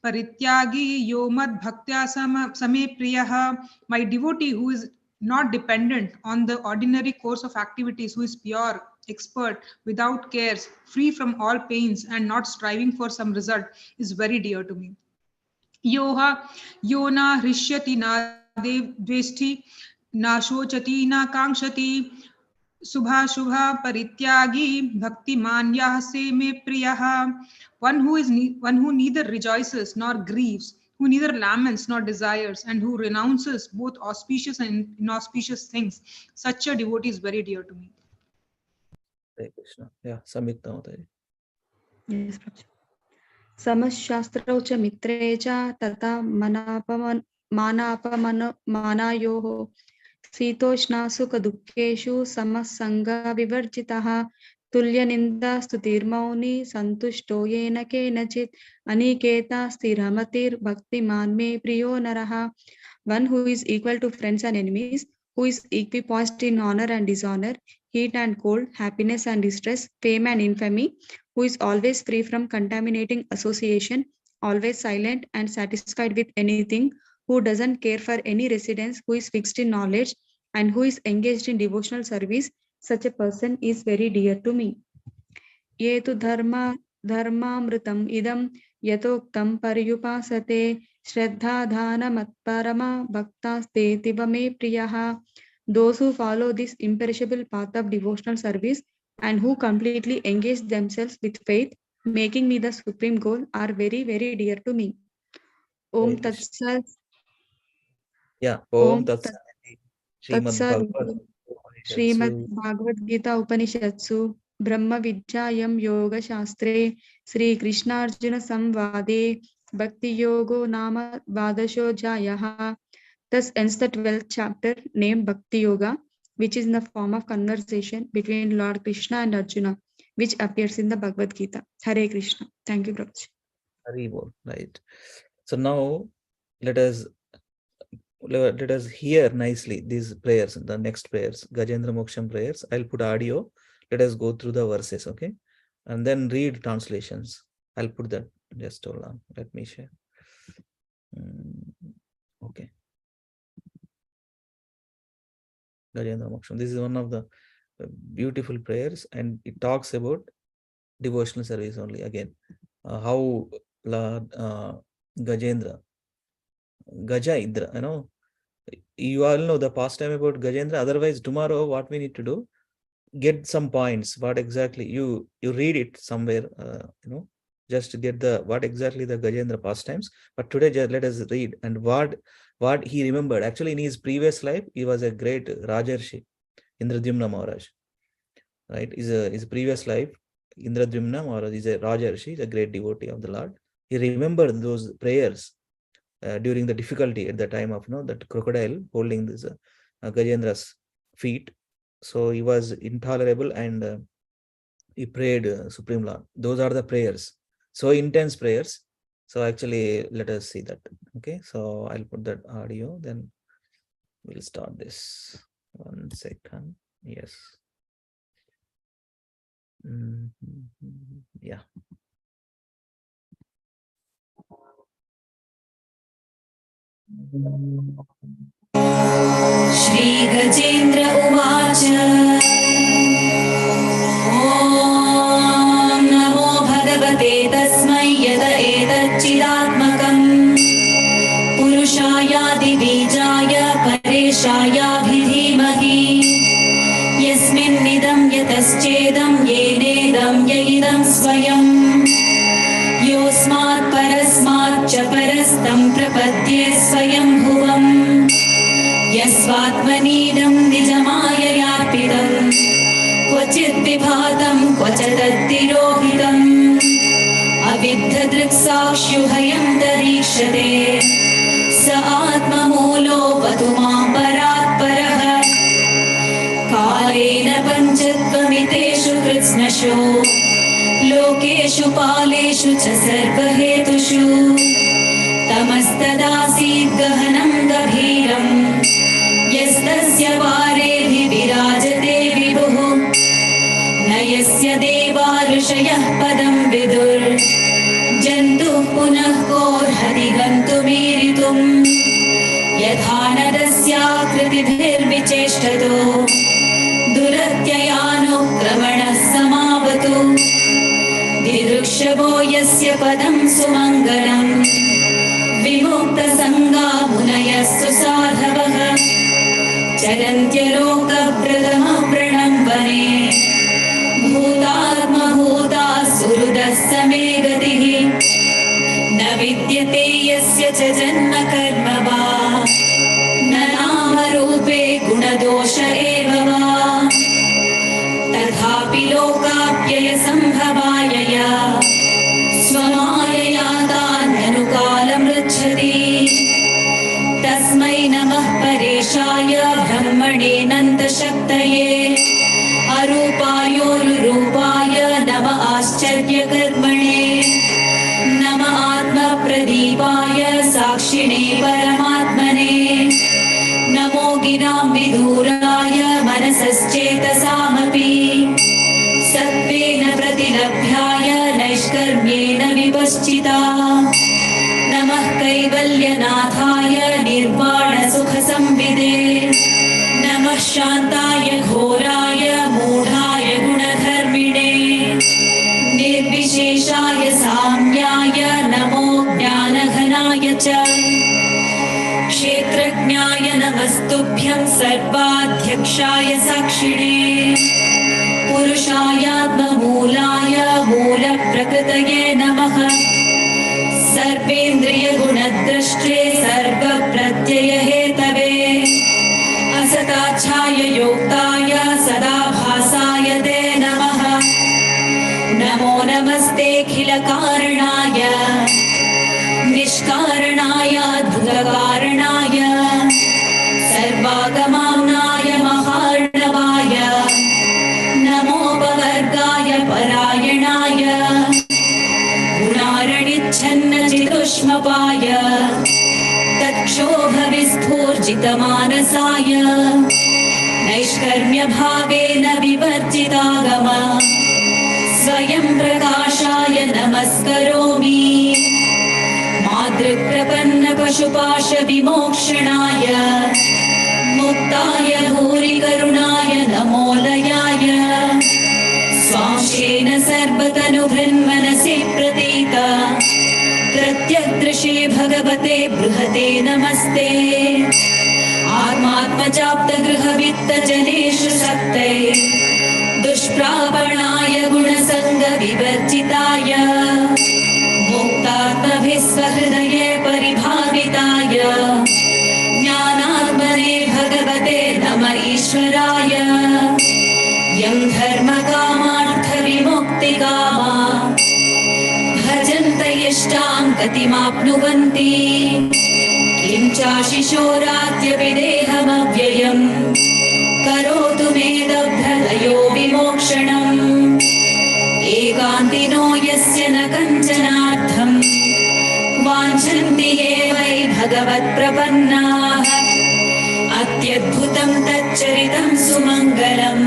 परित्यागी यो मद भक्त्या समे प्रियः. My devotee who is not dependent on the ordinary course of activities, who is pure, expert, without cares, free from all pains and not striving for some result, is very dear to me. योहा यो न हृष्यति न द्वेष्टि न शोचति न कांक्षति शुभा परित्यागी भक्तिमान यः से मे प्रियः. One who neither rejoices nor grieves, who neither laments nor desires, and who renounces both auspicious and inauspicious things. Such a devotee is very dear to me. Hare Krishna. Yeah, Samyukta Mataji. Yes, Prabhuji. समशास्त्रौ च मित्रे च तथा मानापमानयोः शीतोष्णसुखदुःखेषु समसङ्गविवर्जितः तुल्यनिन्दास्तुतिर्मौनी सन्तुष्टो येन केनचित् अनिकेता स्थिरमतिर्भक्तिमान् मे प्रियो नरः. One who is equal to friends and enemies, who is equipoised in honor and dishonor, heat and cold, happiness and distress, fame and infamy, who is always free from contaminating association, always silent and satisfied with anything, who doesn't care for any residence, who is fixed in knowledge, and who is engaged in devotional service, such a person is very dear to me. Ye tu dharmamritam idam yatoktam paryupasate shraddha dhana matparama bhaktaste tivame priyaha. Those who follow this imperishable path of devotional service and who completely engage themselves with faith, making me the supreme goal, are very, very dear to me. Om Tat Sat. Yeah, Om Tat Sat. Srimad Bhagavad Gita Upanishatsu Brahma Vidyayam Yoga Shastre Sri Krishna Arjuna Samvade Bhakti Yogo Nama Vadasho Jayaha. Thus ends the 12th chapter named Bhakti Yoga, which is in the form of conversation between Lord Krishna and Arjuna, which appears in the Bhagavad Gita. Hare Krishna. Thank you, Prabhuji. Hari Bol. Right. So now let us hear nicely these prayers, the next prayers, Gajendra Moksham prayers. I'll put audio. Let us go through the verses, okay? And then read translations. I'll put that. Just hold on. Let me share. Okay. Gajendra Moksham. This is one of the beautiful prayers, and it talks about devotional service only. Again, how Gajendra, Gajaindra, you all know the pastime about Gajendra. Otherwise, tomorrow what we need to do, get some points. What exactly you read it somewhere, just to get the what exactly the Gajendra pastimes. But today, just let us read and what he remembered. Actually, in his previous life, he was a great Rajarshi, Indradyumna Maharaj. Right? His previous life, Indradyumna Maharaj is a Rajarshi, is a great devotee of the Lord. He remembered those prayers during the difficulty at the time of that crocodile holding this Gajendra's feet. So he was intolerable and he prayed Supreme Lord. Those are the prayers. So intense prayers. So actually, let us see that. Okay, so I'll put that audio, then we'll start this. 1 second. Yes. Yeah. Shri Gajendra Uvacha Om Namo Bhagavate Tasmai Yada Edachidatmakam Purushaya Divijaya Pareshaya Bhidhimahi Yasmin Nidam Yataschedam Yenedam Yaidam Swayam Yosmat Parasmat Chaparastam Prapatye Swayam Bhuvam Yasvatmanidam Nijamayayarpitam Kvachit Vibhatam Kvachadadtirohitam Aviddhadrikshakshyuhayam darikshate Sa Atma Mulo Vatumam Paratparaha Kalena Panchatvamitešu Kritsnasho Lokeshu Paleshu Cha Sarvahetushu Tamastadasit Gahanam Gabhiram Yastasya Varehi Virajate Vibho पदस्याकृतिभिर्विचेष्टतो दुरत्ययानुक्रमणः समावतु दिदृक्षवो यस्य पदं सुमङ्गलम् विमुक्तसङ्गा मुनयस्तु साधवः चरन्त्यलोकप्रथमप्रणम्बने भूतात्मभूता सुहृदः समे गतिः न विद्यते यस्य च जन्म कर्म वा न नामरूपे गुणदोष एव वा तथापि लोकाप्ययसम्भवायया स्वमायया तान्यनुकालमृच्छति तस्मै नमः परेशाय ब्रह्मणेऽनन्तशक्तये अरूपायोरुरूपाय नम आश्चर्यकर्मणे नम आत्मप्रदीपाय साक्षिणे परमात्मने नमो गिरां विदूराय मनसश्चेतसामपि सत्त्वेन प्रतिलभ्याय नैष्कर्म्येन विपश्चिता नमः कैवल्यनाथाय निर्वाणसुखसंविदे नमः शान्ताय घोराय मूढाय गुणधर्मिणे निर्विशेषाय साम्याय नमो ज्ञानघनाय च क्षेत्रज्ञाय नमस्तुभ्यं सर्वाध्यक्षाय साक्षिणे पुरुषायात्ममूलाय मूलप्रकृतये नमः सर्वेन्द्रियगुणद्रष्टे सर्वप्रत्ययहेतवे असताच्छाय योक्ताय सदाभासाय ते नमः नमो नमस्तेऽखिलकारणाय निष्कारणाय अद्भुतकारणाय सर्वागमाम्नाय महार्णवाय नमोपवर्गाय परायणाय गुणारणिच्छन्नचिदुष्मपाय तत्क्षोभविस्फूर्जितमानसाय नैष्कर्म्यभावेन विवर्जितागम स्वयं प्रकाशाय नमस्करोमि मातृप्रपन्नपशुपाशविमोक्षणाय मुक्ताय भूरिकरुणाय नमोलयाय स्वांशेन सर्वतनुभृन्मनसि प्रतीत प्रत्यदृशे भगवते बृहते नमस्ते आत्मात्मजाप्तगृहवित्तजनेषु शक्ते दुष्प्रापणाय गुणसङ्गविवर्जिताय मुक्तात्मभिस्वहृदये परिभाविताय ज्ञानात्मने भगवते नम ईश्वराय यं धर्मकामार्थविमुक्तिकामा भजन्त इष्टां गतिमाप्नुवन्ति किं चाशिशोरात्यपि देहमव्ययम् करोतु मे दग्धदयो विमोक्षणम् एकान्तिनो यस्य न कञ्चनार्थम् वाञ्छन्ति ये वै भगवत्प्रपन्नाः अत्यद्भुतं तच्चरितं सुमङ्गलम्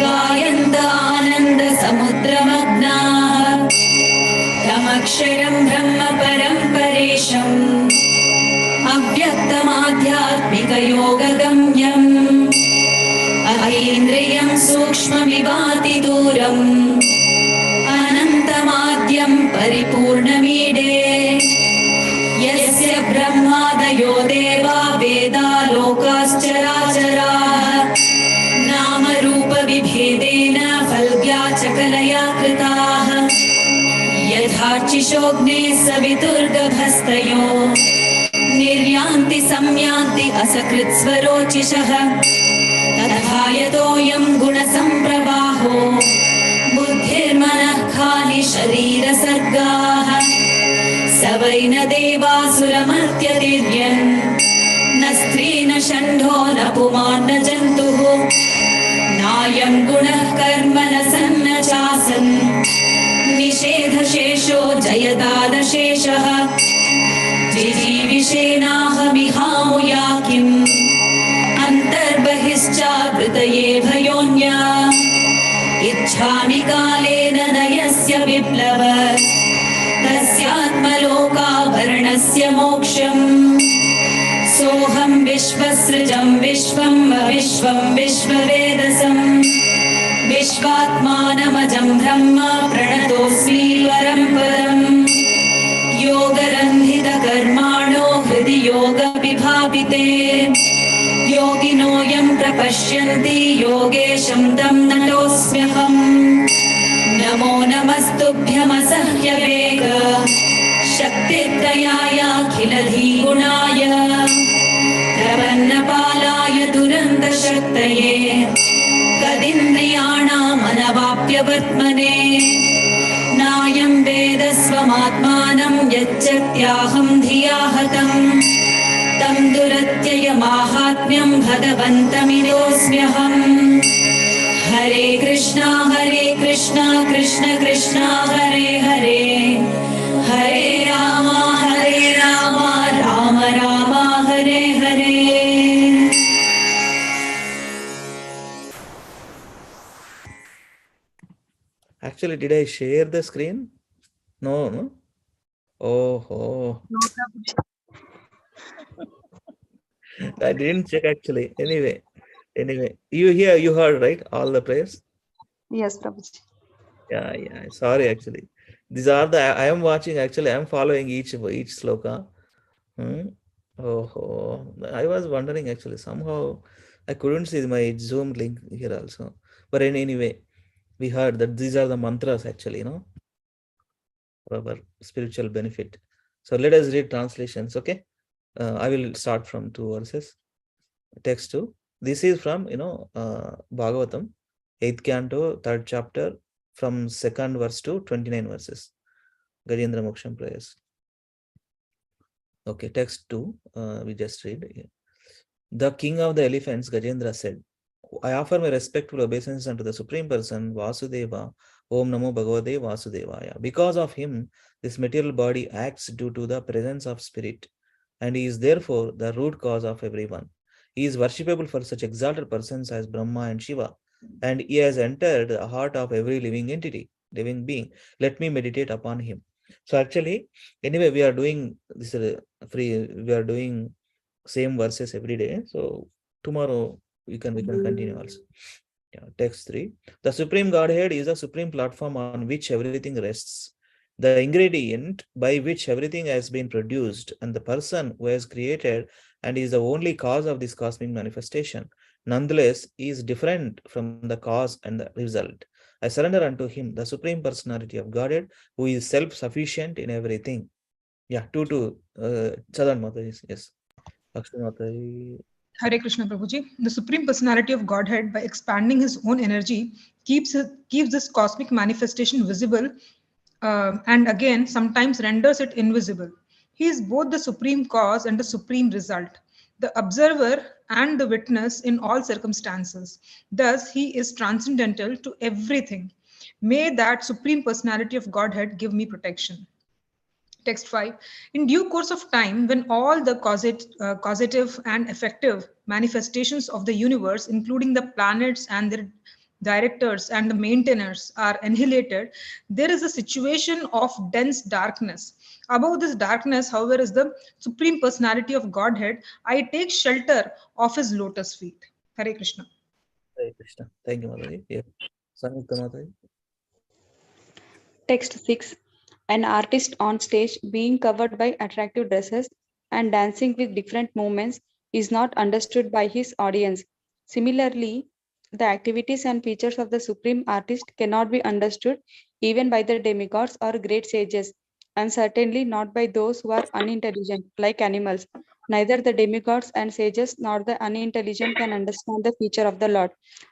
गायन्त आनन्दसमुद्रमग्नाः तमक्षरं ब्रह्म परं परेशम् अव्यक्तमाध्यात्मिकयोगगम्यम् ऐन्द्रियं सूक्ष्ममिवातिदूरम् अनन्तमाद्यं परिपूर्णमीडे यस्य ब्रह्मादयो देवा वेदा लोकाश्चराचराः नामरूपविभेदेन फल्ग्या च कलया कृताः यथार्चिषोऽग्ने सवितुर्गभस्तयो निर्यान्ति संयान्ति असकृत्स्वरोचिषः तथा यतोऽयं गुणसम्प्रवाहो बुद्धिर्मनः खानि शरीरसर्गाः स वै न देवासुरमर्त्यतिर्यन् न स्त्री न षण्ढो न पुमान् न जन्तुः नायं गुणः कर्म न सन्न चासन् निषेधशेषो जयदादशेषः जिजीविषेणाहमिहामुया किम् अन्तर्बहिश्चावृतये भयोऽन्या इच्छामि कालेन न यस्य विप्लव तस्यात्मलोकाभरणस्य मोक्षम् सोऽहं विश्वसृजं विश्वं विश्वं विश्ववेदसं विश्वात्मानमजं ब्रह्म प्रणतोऽस्मीश्वरं परम् योगरन्धितकर्माणो हृदि योगविभाविते योगिनो यं प्रपश्यन्ति योगेशं तं नतोऽस्म्यहम् नमो नमस्तुभ्यमसह्यवेग शक्तित्रयायाखिलधीगुणाय प्रपन्नपालाय दुरन्तशक्तये तदिन्द्रियाणामनवाप्यवर्त्मने नायं वेद स्वमात्मानं यच्चत्याहं धिया हतं तं दुरत्ययमाहात्म्यं भगवन्तमिदोऽस्म्यहम् हरे Krishna Krishna Krishna Hare Hare Hare Ram Ram Ram Hare Hare. Actually, did I share the screen? No, no. Oh. I didn't check actually. Anyway, you heard, right? All the prayers. Yes, Prabhuji. Yeah. Sorry, actually. These are the I am watching. Actually, I am following each sloka. Oh, I was wondering actually. Somehow I couldn't see my Zoom link here also. But anyway, we heard that these are the mantras actually, for our spiritual benefit. So let us read translations. Okay, I will start from 2 verses. Text 2. This is from Bhagavatam, 8th canto, 3rd chapter, from 2nd verse to 29 verses. Gajendra Moksham prayers. Okay, text 2. We just read here. The king of the elephants, Gajendra, said, I offer my respectful obeisance unto the Supreme Person, Vasudeva, Om Namo Bhagavate Vasudevaya. Because of him, this material body acts due to the presence of spirit, and he is therefore the root cause of everyone. He is worshipable for such exalted persons as Brahma and Shiva, and he has entered the heart of every living being. Let me meditate upon him. So actually, anyway, we are doing this we are doing same verses every day. So tomorrow we can continue also. Yeah, text 3. The Supreme Godhead is the supreme platform on which everything rests, the ingredient by which everything has been produced, and the person who has created and is the only cause of this cosmic manifestation. Nonetheless, he is different from the cause and the result. I surrender unto him, the Supreme Personality of Godhead, who is self-sufficient in everything. Yeah, 2 Chadan Mataji. Yes. Lakshmi Mataji. Hare Krishna Prabhuji. The Supreme Personality of Godhead, by expanding his own energy, keeps this cosmic manifestation visible and again sometimes renders it invisible. He is both the supreme cause and the supreme result, the observer and the witness in all circumstances. Thus, he is transcendental to everything. May that Supreme Personality of Godhead give me protection. Text 5. In due course of time, when all the causative and effective manifestations of the universe, including the planets and their directors and the maintainers, are annihilated, there is a situation of dense darkness. Above this darkness, however, is the Supreme Personality of Godhead. I take shelter of his lotus feet. Hare Krishna. Hare Krishna. Thank you, Mataji. Yeah. Samyukta Mataji. Text 6. An artist on stage being covered by attractive dresses and dancing with different movements is not understood by his audience. Similarly, the activities and features of the supreme artist cannot be understood even by the demigods or great sages, and certainly not by those who are unintelligent, like animals. Neither the demigods and sages nor the unintelligent can understand the feature of the Lord,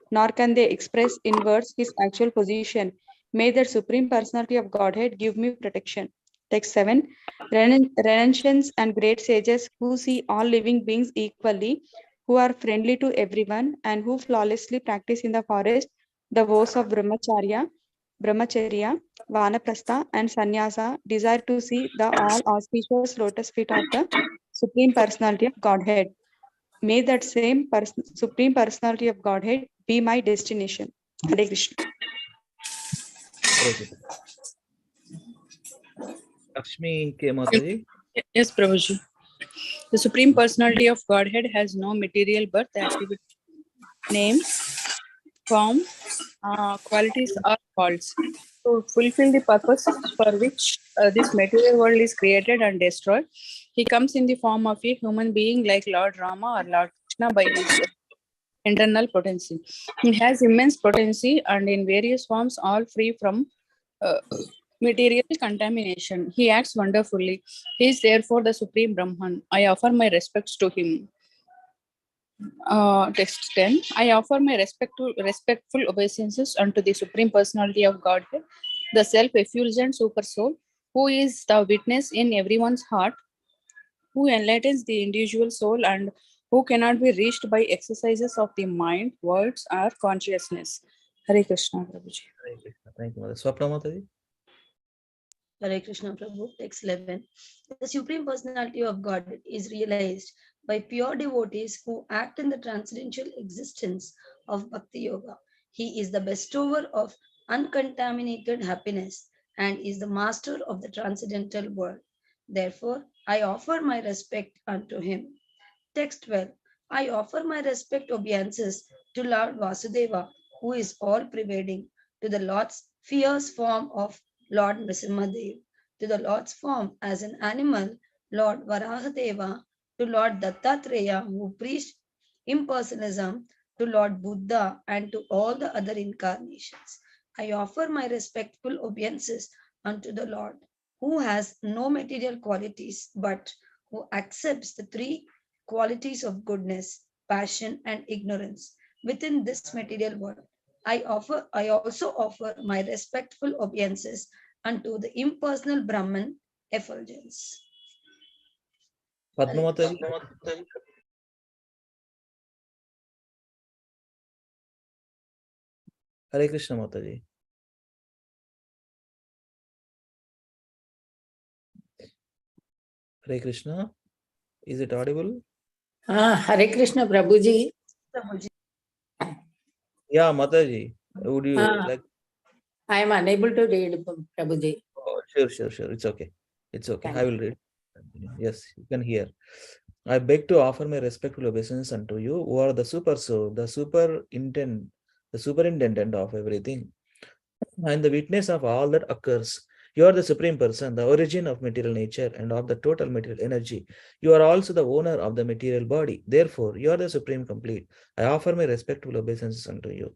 nor can they express in words his actual position. May the Supreme Personality of Godhead give me protection. Text 7. Renaissance and great sages who see all living beings equally, who are friendly to everyone, and who flawlessly practice in the forest the vows of Brahmacharya, Vanaprastha, and Sannyasa, desire to see the all auspicious lotus feet of the Supreme Personality of Godhead. May that same Supreme Personality of Godhead be my destination. Hare Krishna. Hare Krishna. Lakshmi K. Mataji. Yes, Prabhuji. The Supreme Personality of Godhead has no material birth, attribute, name, form, qualities, or faults. To fulfill the purpose for which this material world is created and destroyed, he comes in the form of a human being like Lord Rama or Lord Krishna by his internal potency. He has immense potency and in various forms, all free from uh, material contamination. He acts wonderfully. He is therefore the Supreme Brahman. I offer my respects to him. Text 10. I offer my respectful obeisances unto the Supreme Personality of Godhead, the self-effulgent Super Soul, who is the witness in everyone's heart, who enlightens the individual soul and who cannot be reached by exercises of the mind, words, or consciousness. Hare Krishna, Prabhuji. Hare Krishna. Thank you, Mother. Swapna Mataji. Hare Krishna Prabhu, text 11. The Supreme Personality of God is realized by pure devotees who act in the transcendental existence of Bhakti Yoga. He is the bestower of uncontaminated happiness and is the master of the transcendental world. Therefore, I offer my respect unto him. Text 12. I offer my respect obeisances to Lord Vasudeva, who is all pervading, to the Lord's fierce form of Lord Nrsimhadev, to the Lord's form as an animal, Lord Varahadeva, to Lord Dattatreya, who preached impersonalism, to Lord Buddha, and to all the other incarnations. I offer my respectful obeisances unto the Lord, who has no material qualities, but who accepts the three qualities of goodness, passion, and ignorance within this material world. I also offer my respectful obeisances unto the impersonal Brahman effulgence. Padma Mataji. Hare Krishna Mataji. Hare Krishna. Is it audible? Hare Krishna Prabhuji. Yeah, Mataji. Would you like? I am unable to read, Prabhuji. Oh, sure. It's okay. It's okay. I will read. Yes, you can hear. I beg to offer my respectful obeisance unto you, who are the super soul, the superintendent of everything, and the witness of all that occurs. You are the supreme person, the origin of material nature and of the total material energy. You are also the owner of the material body. Therefore, you are the supreme complete. I offer my respectful obeisances unto you.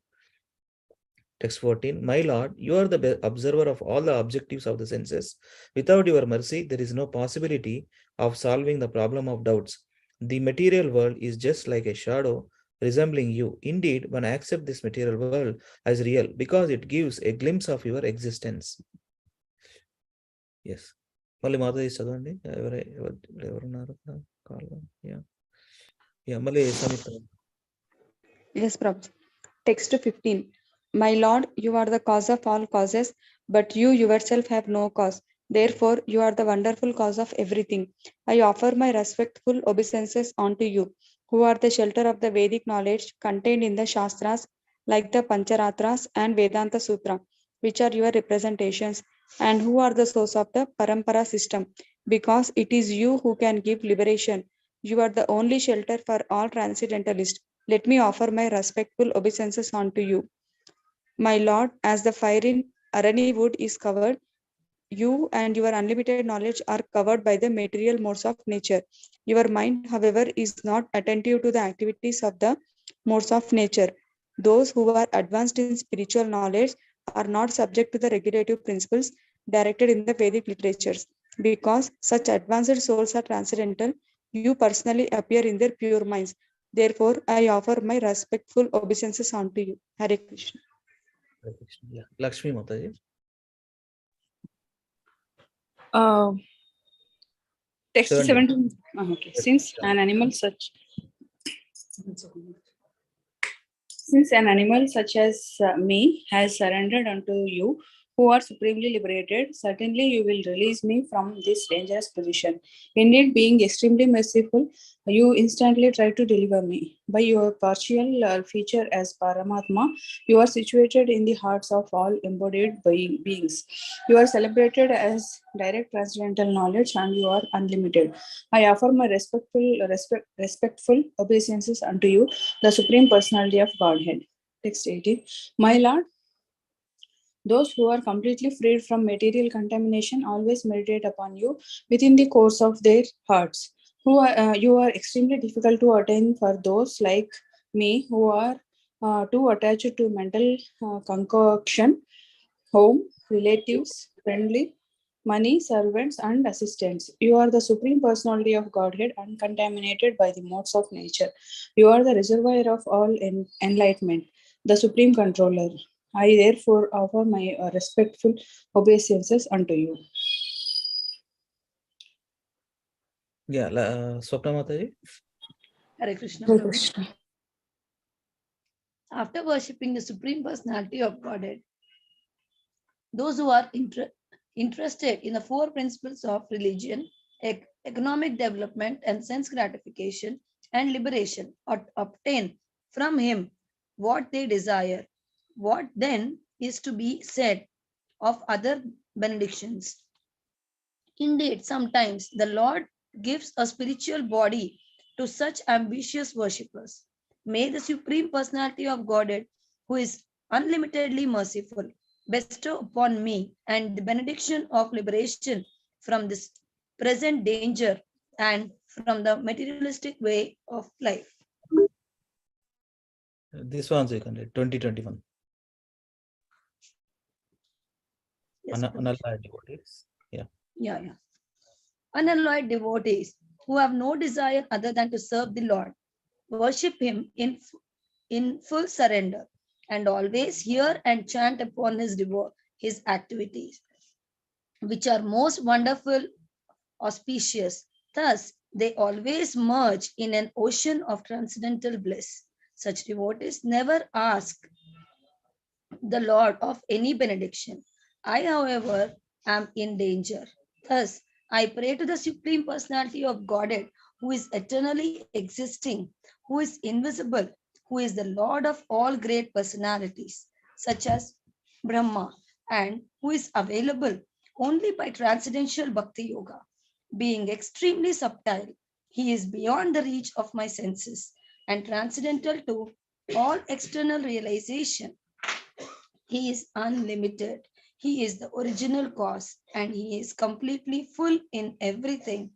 Text 14. My Lord, you are the observer of all the objectives of the senses. Without your mercy, there is no possibility of solving the problem of doubts. The material world is just like a shadow resembling you. Indeed, one accepts this material world as real because it gives a glimpse of your existence. Yes. Mali Mata is chadavandi. Evarunaru call. Yeah. Mali Samitra. Yes, Prabhu. Text 15. My Lord, you are the cause of all causes, but you yourself have no cause. Therefore, you are the wonderful cause of everything. I offer my respectful obeisances unto you, who are the shelter of the Vedic knowledge contained in the Shastras, like the Pancharatras and Vedanta Sutra, which are your representations, and who are the source of the Parampara system, because it is you who can give liberation. You are the only shelter for all transcendentalists. Let me offer my respectful obeisances unto you. My Lord, as the fire in Arani wood is covered, you and your unlimited knowledge are covered by the material modes of nature. Your mind, however, is not attentive to the activities of the modes of nature. Those who are advanced in spiritual knowledge are not subject to the regulative principles directed in the Vedic literatures. Because such advanced souls are transcendental, you personally appear in their pure minds. Therefore, I offer my respectful obeisances unto you. Hare Krishna. Hare Krishna. Yeah. Lakshmi Mataji. Text 17. Okay. Yes. Since an animal such as me has surrendered unto you, who are supremely liberated, certainly you will release me from this dangerous position. Indeed, being extremely merciful, you instantly try to deliver me. By your partial feature as Paramatma, you are situated in the hearts of all embodied beings. You are celebrated as direct transcendental knowledge and you are unlimited. I offer my respectful obeisances unto you, the Supreme Personality of Godhead. Text 18. My Lord, those who are completely freed from material contamination always meditate upon you within the course of their hearts. You are extremely difficult to attain for those like me who are too attached to mental concoction, home, relatives, friendly, money, servants, and assistants. You are the Supreme Personality of Godhead, uncontaminated by the modes of nature. You are the reservoir of all enlightenment, the Supreme Controller. I therefore offer my respectful obeisances unto you. Yeah, Swapna Mataji. Hare Krishna, Hare Prabhu. Krishna. After worshipping the Supreme Personality of Godhead, those who are interested in the four principles of religion, economic development, and sense gratification and liberation obtain from him what they desire. What then is to be said of other benedictions? Indeed, sometimes the Lord gives a spiritual body to such ambitious worshippers. May the Supreme Personality of Godhead, who is unlimitedly merciful, bestow upon me and the benediction of liberation from this present danger and from the materialistic way of life. This one's you can read 2021. Yes, Prabhu. Unallied devotees. Yeah. Yeah. Unalloyed devotees who have no desire other than to serve the Lord, worship Him in full surrender, and always hear and chant upon his activities, which are most wonderful, auspicious. Thus, they always merge in an ocean of transcendental bliss. Such devotees never ask the Lord of any benediction. I, however, am in danger. Thus, I pray to the Supreme Personality of Godhead, who is eternally existing, who is invisible, who is the Lord of all great personalities, such as Brahma, and who is available only by transcendental Bhakti Yoga. Being extremely subtle, he is beyond the reach of my senses and transcendental to all external realization. He is unlimited. He is the original cause and he is completely full in everything.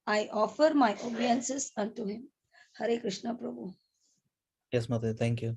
I offer my obeisances unto him. Hare Krishna Prabhu. Yes, Mother, thank you.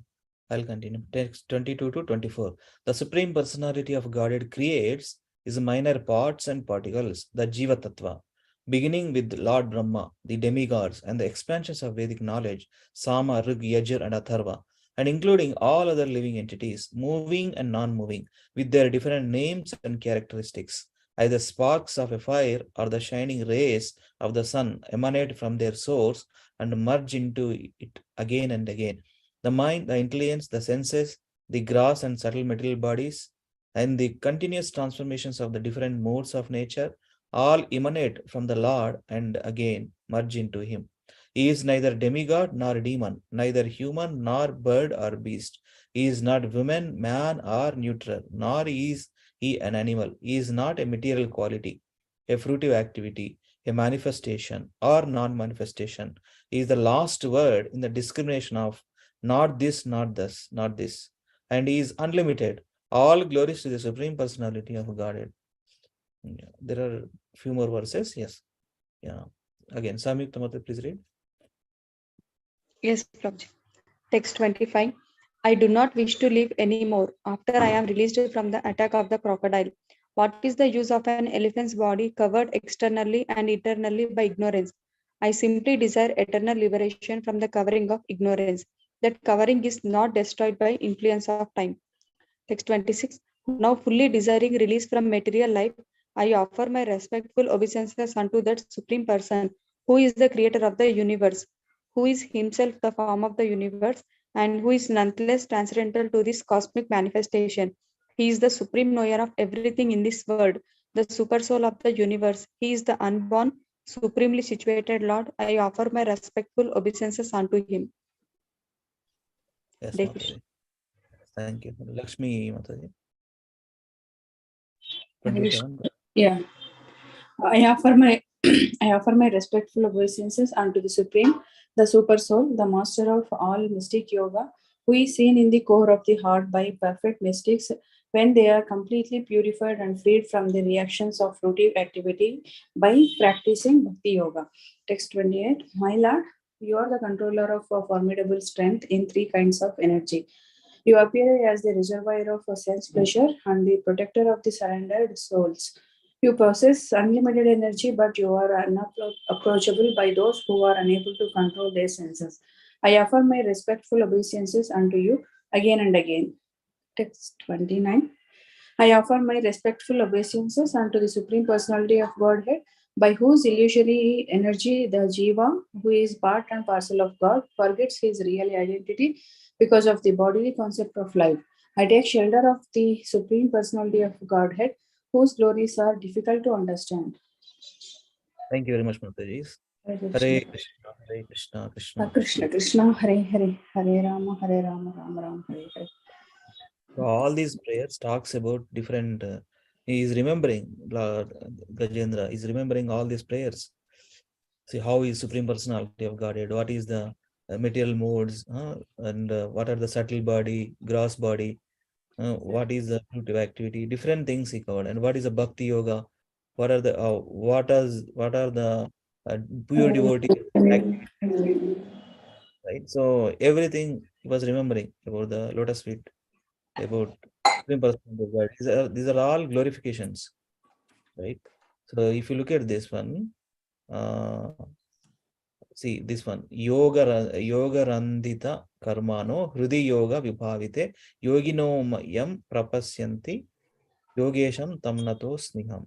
I'll continue. Text 22 to 24. The Supreme Personality of Godhead creates his minor parts and particles, the Jiva Tattva, beginning with Lord Brahma, the demigods, and the expansions of Vedic knowledge, Sama, Rig, Yajur, and Atharva, and including all other living entities, moving and non-moving, with their different names and characteristics. Either sparks of a fire or the shining rays of the sun emanate from their source and merge into it again and again. The mind, the intelligence, the senses, the gross and subtle material bodies, and the continuous transformations of the different modes of nature all emanate from the Lord and again merge into him. He is neither demigod nor demon, neither human nor bird or beast. He is not woman, man, or neutral, nor is he an animal. He is not a material quality, a fruitive activity, a manifestation, or non-manifestation. He is the last word in the discrimination of not this, not this, not this. And he is unlimited. All glories to the Supreme Personality of Godhead. Yeah. There are a few more verses. Yes. Yeah. Again, Samyukta Mata, please read. Yes, Prabhuji. Text 25. I do not wish to live anymore after I am released from the attack of the crocodile. What is the use of an elephant's body covered externally and internally by ignorance? I simply desire eternal liberation from the covering of ignorance. That covering is not destroyed by influence of time. Text 26. Now fully desiring release from material life, I offer my respectful obeisances unto that Supreme Person, who is the creator of the universe, who is himself the form of the universe, and who is nonetheless transcendental to this cosmic manifestation. He is the supreme knower of everything in this world, the super soul of the universe. He is the unborn, supremely situated Lord. I offer my respectful obeisances unto him. Yes, Hare Mataji. Krishna. Thank you. Lakshmi Mataji. Hare 27. Yeah. I offer my I offer my respectful obeisances unto the Supreme, the Super Soul, the Master of all mystic yoga, who is seen in the core of the heart by perfect mystics when they are completely purified and freed from the reactions of fruitive activity by practicing Bhakti Yoga. Text 28. My Lord, you are the controller of a formidable strength in three kinds of energy. You appear as the reservoir of sense pleasure and the protector of the surrendered souls. You possess unlimited energy, but you are unapproachable by those who are unable to control their senses. I offer my respectful obeisances unto you again and again. Text 29. I offer my respectful obeisances unto the Supreme Personality of Godhead, by whose illusory energy the Jiva, who is part and parcel of God, forgets his real identity because of the bodily concept of life. I take shelter of the Supreme Personality of Godhead, whose glories are difficult to understand. Thank you very much, Mataji. Hare Hare Krishna. Krishna, Hare Krishna, Krishna Krishna Krishna, Hare Hare, Hare Rama, Rama Rama, Hare Hare. So all these prayers talks about different. He is remembering Lord Gajendra is remembering all these prayers. See how is Supreme Personality of Godhead. What is the material modes, and what are the subtle body, gross body. What is the fruitive activity? Different things he covered. And what is the Bhakti Yoga? What are the what are the pure devotee activities? Right. So everything he was remembering about the lotus feet, about Supreme Personality of God. These are all glorifications, right? So if you look at this one, see this one, yoga randita karmano hrudi yoga vibhavite yogino yam prapasyanti yogesham tamnato sniham.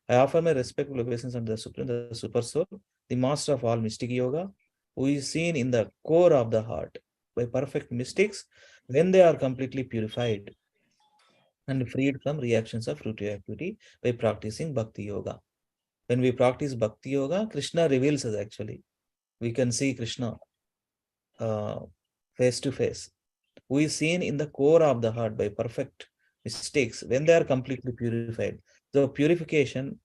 I offer my respectful obeisance unto the Supreme, the Super Soul, the Master of all mystic yoga, who is seen in the core of the heart by perfect mystics when they are completely purified and freed from reactions of fruitive activity by practicing Bhakti Yoga. When we practice Bhakti Yoga, Krishna reveals us actually. We can see Krishna face to face, who is seen in the core of the heart by perfect mystics when they are completely purified. So purification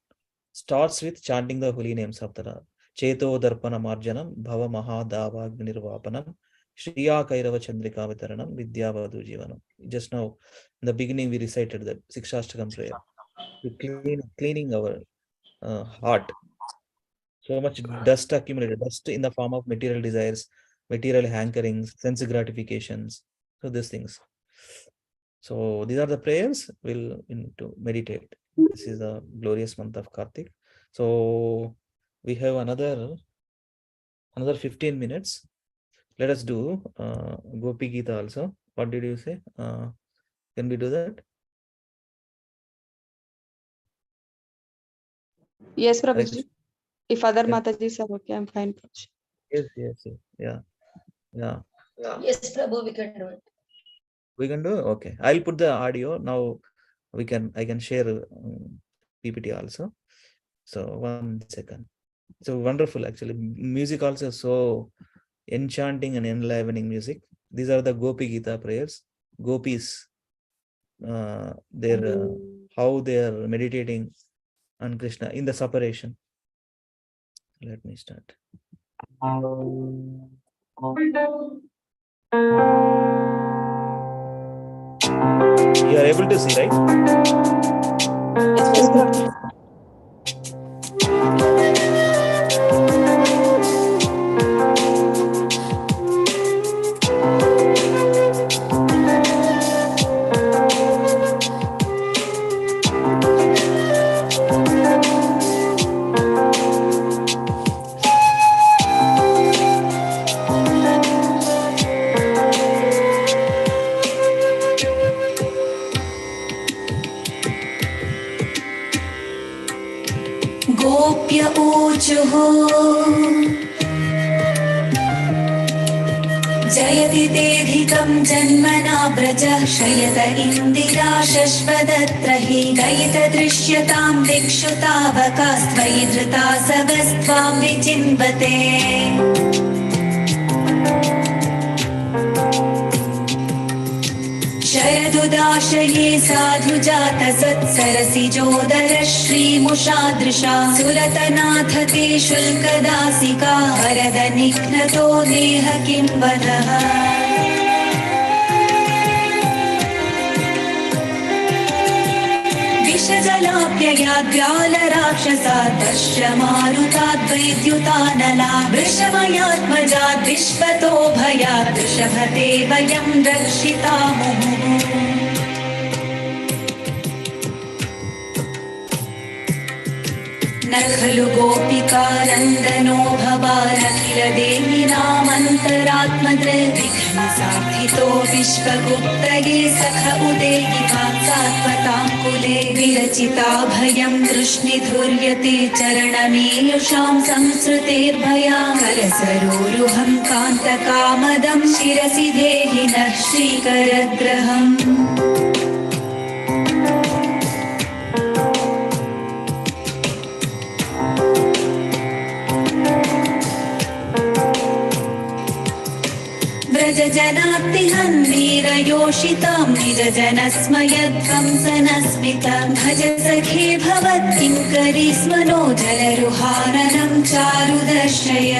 starts with chanting the holy names of the Lord. Cheto Darpana Marjanam, Bhava Mahadavagninirvapanam, Shriya Kairava Chandrika Vitaranam, Vidyavadu Jivanam. Just now, in the beginning, we recited the Sikshastakam prayer. Cleaning our heart. So much dust accumulated, dust in the form of material desires, material hankerings, sense gratifications. So these things. So these are the prayers we'll need to meditate. This is the glorious month of Kartik. So we have another 15 minutes. Let us do Gopi Gita also. What did you say? Can we do that? Yes, Hare Prabhuji. Krishna. If other Yeah. Matajis are okay, I'm fine, Prabhuji. Yes. Yeah. Yes, Prabhu, we can do it. We can do. Okay. I'll put the audio now. I can share PPT also. So 1 second. So wonderful actually. Music also so enchanting and enlivening music. These are the Gopi Gita prayers. Gopis, their how they are meditating on Krishna in the separation. Let me start. You are able to see, right? Yes, Prabhuji. गोप्य ऊचुः जयति तेऽधिकं जन्मना व्रजः शयत इन्दिरा शश्वदत्र हि दयितदृश्यतां दिक्षु तावकास्त्वयि धृता सवस्त्वां विचिन्वते शरदुदाशये साधु जात सत्सरसिजोदर श्रीमुषादृशा सुरतनाथ ते शुल्कदासिका वरद निघ्नतो नेह किं वदः विषजलाप्ययाद्व्यालराक्षसात् दर्शमारुताद्वैद्युतानला वृषमयात्मजाद् विश्वतो भयात् वृषभते वयं रक्षितामुः न खलु गोपिकारन्दनो भवानखिलदेहिनामन्तरात्मदृग्विघ्नसाधितो विश्वगुप्तये सख उदेयिकात्सात्वतां कुले विरचिता भयं दृष्णिधुर्यते चरणमीयुषां संसृतेर्भया करसरोरुहं कान्तकामदं शिरसि देहि नः श्रीकरग्रहम् जनात्तिहन्वीरयोषितां निजजनस्मयध्वंसनस्मितां भज सखे भवत्किङ्करी स्मनो जलरुहारनं चारुदर्शय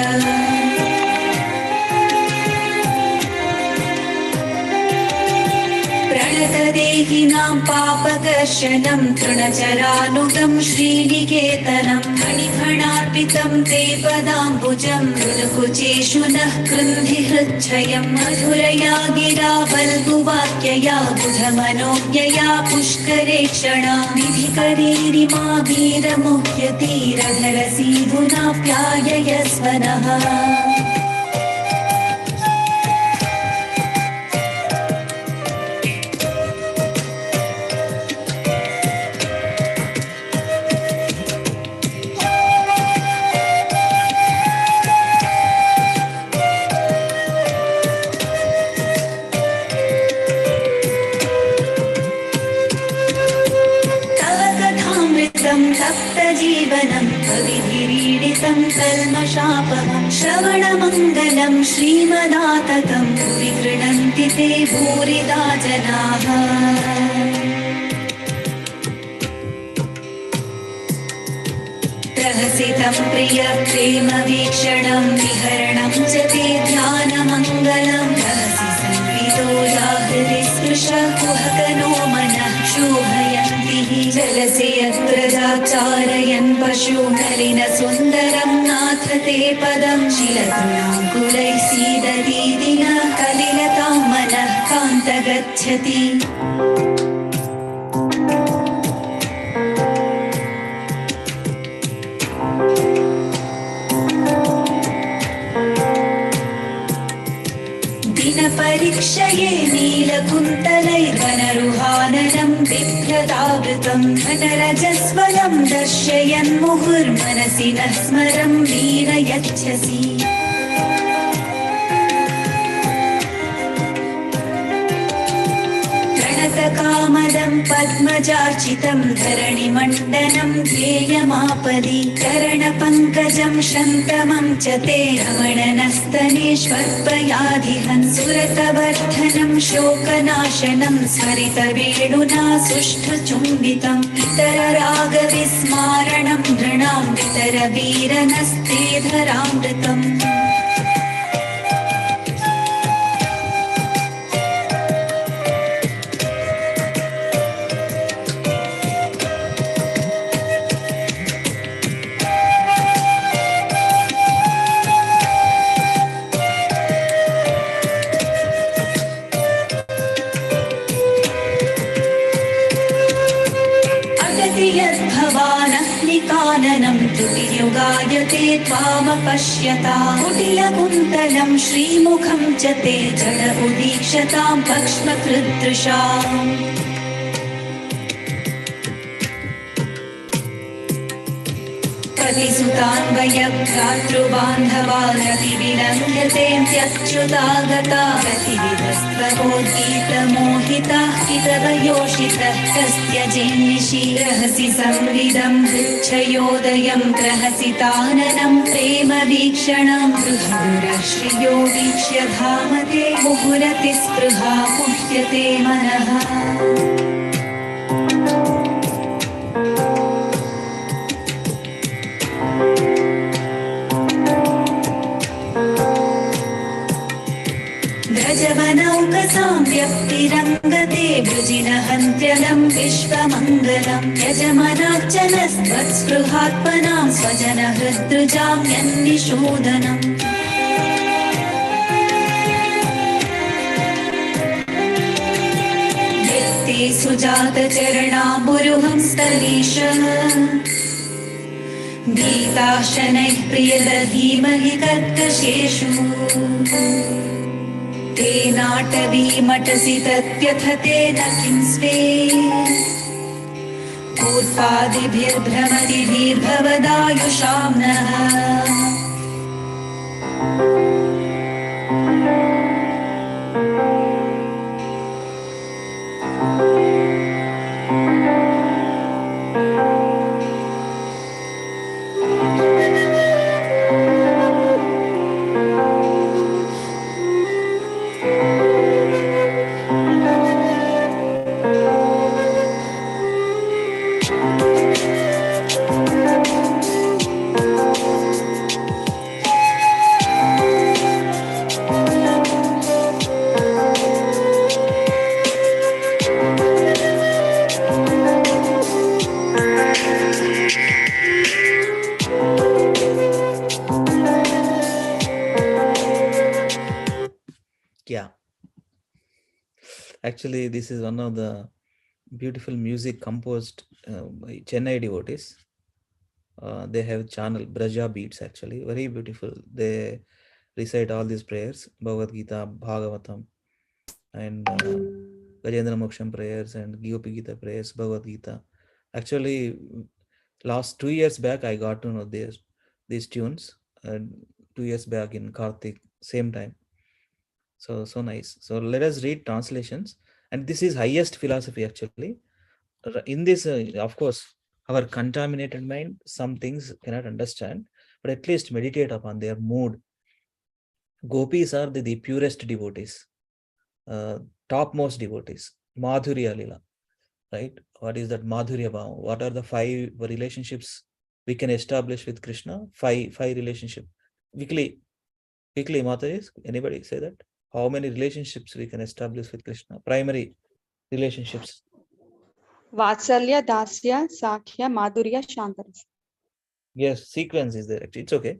प्रणतदेहिनां पापकर्षणं तृणचरानुगं श्रीनिकेतनं फणिफणार्पितं ते पदाम्बुजं मृदुकुचेषु नः कृन्धि हृच्छयं मधुरया गिरा वल्गुवाक्यया बुधमनोज्ञया पुष्करे क्षणा विधिकरीरिमा वीरमुह्यतीरधरसीधुनाप्याययस्व नः तप्तजीवनं कविभिरीडितं कल्मषापहं श्रवणमङ्गलं श्रीमदाततं विगृह्णन्ति ते भूरिदा जनाः प्रहसितं प्रियप्रेमवीक्षणं विहरणं च ते ध्यानमङ्गलं रहसि संवितो याहृदि स्पृशः कुहकनो मनः शोभयन्ति जलसे यत्र चारयन् पशूनलिन सुन्दरं नाथ ते पदं शिलतृणाङ्कुलैः सीदतीदिन कलिलतां मनः कान्त गच्छति परीक्षये नीलकुन्तलैर्वनरुहाननं बिभ्रदावृतं घनरजस्वलं दर्शयन् मुहुर्मनसि न स्मरं वीरयच्छसि कामदं पद्मजार्चितं धरणिमण्डनं ध्येयमापदि करणपङ्कजं शन्तमं च ते रमणनस्तनेष्वर्पयाधिहन् सुरतवर्धनं शोकनाशनं स्मरितवेणुना सुष्ठुचुम्बितम् इतररागविस्मारणं नृणां वितरवीरनस्तेधरामृतम् काननं तुटियुगायते त्वामपश्यता कुटिलकुन्तलं श्रीमुखं च ते जड उदीक्षतां पक्ष्मकृदृशाम् सुतान्वय भ्रातृबान्धवानपि विनङ्गतेऽत्यच्युतागता प्रतिविधस्त्वरोद्गीतमोहिताः पितवयोषितः कस्त्यजेन्निशीरहसि संविदं हृच्छयोदयं प्रहसिताननं प्रेमवीक्षणं गृहगुरश्रियो वीक्ष्य धामते मुहुरतिस्पृहा मुह्यते मनः व्रजवनौकसां व्यक्तिरङ्गते वृजिनहन्त्यलं विश्वमङ्गलं यजमनार्चनस्त्वत्स्पृहात्मनां स्वजनहृद्रुजां यन्निषूदनम् यत्ते सुजातचरणाम्बुरुहं स्तवीश गीताशनैः प्रियदधीमहि कर्कशेषु तेनाटवीमटसि तत्यथ तेन किं स्वे पूर्वादिभिर्भ्रमतिभिर्भवदायुषां नः Yeah. Actually, this is one of the beautiful music composed by Chennai devotees. They have channel Braja Beats, actually very beautiful. They recite all these prayers, Bhagavad Gita, Bhagavatam, and Gajendra Moksham prayers and Gopi Gita prayers, Bhagavad Gita. Actually, last 2 years back, I got to know these tunes. 2 years back in Kartik, same time. So nice. So let us read translations. And this is highest philosophy, actually. In this, of course, our contaminated mind, some things cannot understand, but at least meditate upon their mood. Gopis are the purest devotees, topmost devotees. Madhurya Lila, right? What is that Madhurya Bhava? What are the 5 relationships we can establish with Krishna? Five relationship. Weekly Mataji, anybody say that? How many relationships we can establish with Krishna? Primary relationships. Vatsalya, Dasya, Sakhya, Madhurya, Shantarasa. Yes, sequence is there. Actually, it's okay.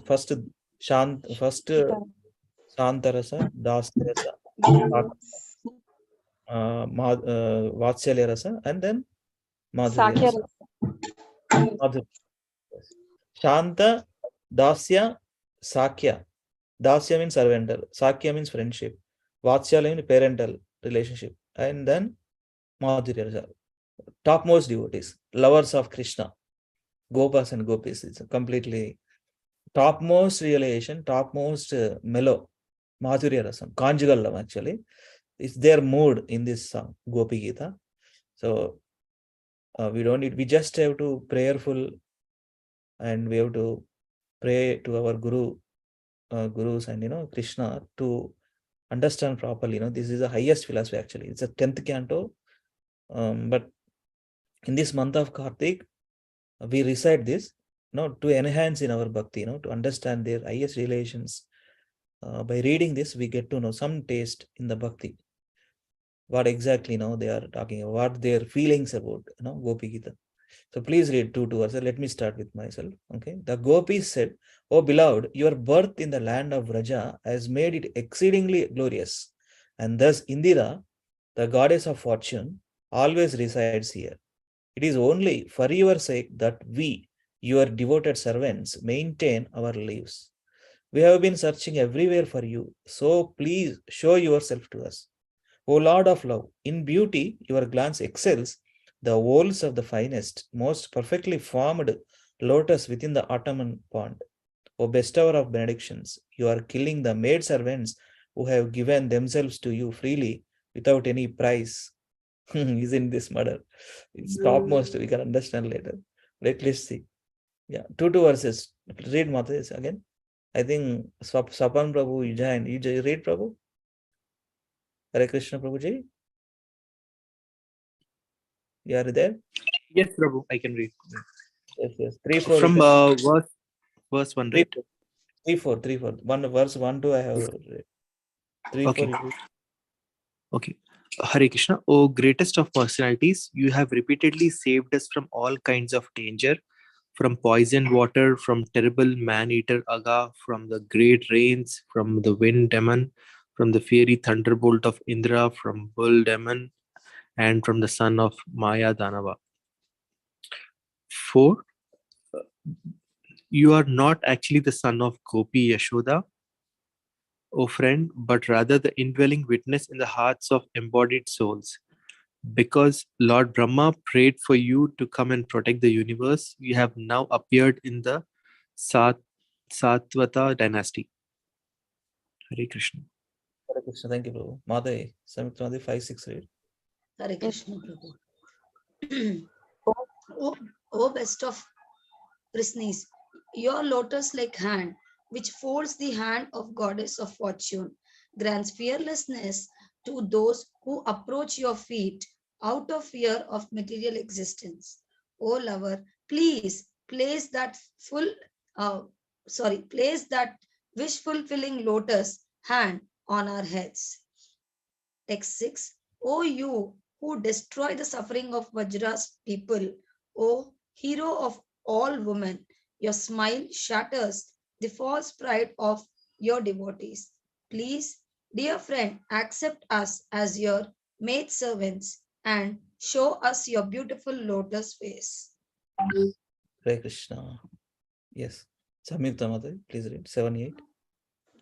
First Shantarasa, Dasyarasa, Vatsalya Rasa, and then Madhurya Rasa. Madhurya. Shanta, Dasya, Sakhya. Dasya means servantal. Sakhya means friendship. Vatsalya means parental relationship. And then Madhurya Rasa. Topmost devotees, lovers of Krishna. Gopas and Gopis. It's a completely topmost realization, topmost mellow. Madhurya Rasam. Conjugal love, actually. It's their mood in this song, Gopi Gita. So we just have to prayerful, and we have to pray to our gurus and Krishna to understand properly. This is the highest philosophy, actually. It's a 10th canto. But in this month of Kartik, we recite this to enhance in our bhakti, to understand their highest relations. By reading this, we get to know some taste in the bhakti. What exactly they are talking about, what their feelings about Gopi Gita. So please read 2 verses. Let me start with myself. Okay. The Gopis said, "O beloved, your birth in the land of Vraja has made it exceedingly glorious. And thus Indira, the goddess of fortune, always resides here. It is only for your sake that we, your devoted servants, maintain our lives. We have been searching everywhere for you, so please show yourself to us. O Lord of love, in beauty your glance excels the wholes of the finest, most perfectly formed lotus within the Ottoman pond. O bestower of benedictions, you are killing the maid servants who have given themselves to you freely without any price. Isn't this murder? It's topmost. We can understand later. Let's see. Yeah, two verses. Read Mataji again. I think Sapan Prabhu, you join. You read Prabhu? Hare Krishna Prabhuji? You are there? Yes, Prabhu, I can read. Yes, yes. 3, 4. From verse 1, right? 3, 4, 3, 4. Verse 1, 2, I have read. 3, Okay. 4. Okay. Hare Krishna, O greatest of personalities, you have repeatedly saved us from all kinds of danger, from poisoned water, from terrible man-eater Aga, from the great rains, from the wind demon, from the fiery thunderbolt of Indra, from bull demon, and from the son of Maya Danava. 4. You are not actually the son of Gopi Yashoda, O friend, but rather the indwelling witness in the hearts of embodied souls. Because Lord Brahma prayed for you to come and protect the universe, you have now appeared in the Satvata dynasty. Hare Krishna. Hare Krishna. Thank you, Prabhu. Mataji, Samitra 5, 6, read. Hare Krishna Prabhu. O best of Prisnis, your lotus-like hand, which folds the hand of goddess of fortune, grants fearlessness to those who approach your feet out of fear of material existence. O lover, please place that place that wish-fulfilling lotus hand on our heads. Text 6. O you who destroy the suffering of Vajra's people, O hero of all women, your smile shatters the false pride of your devotees. Please, dear friend, accept us as your maid servants and show us your beautiful lotus face. Hare Krishna. Yes. Samyukta Mataji, please read. 7, 8.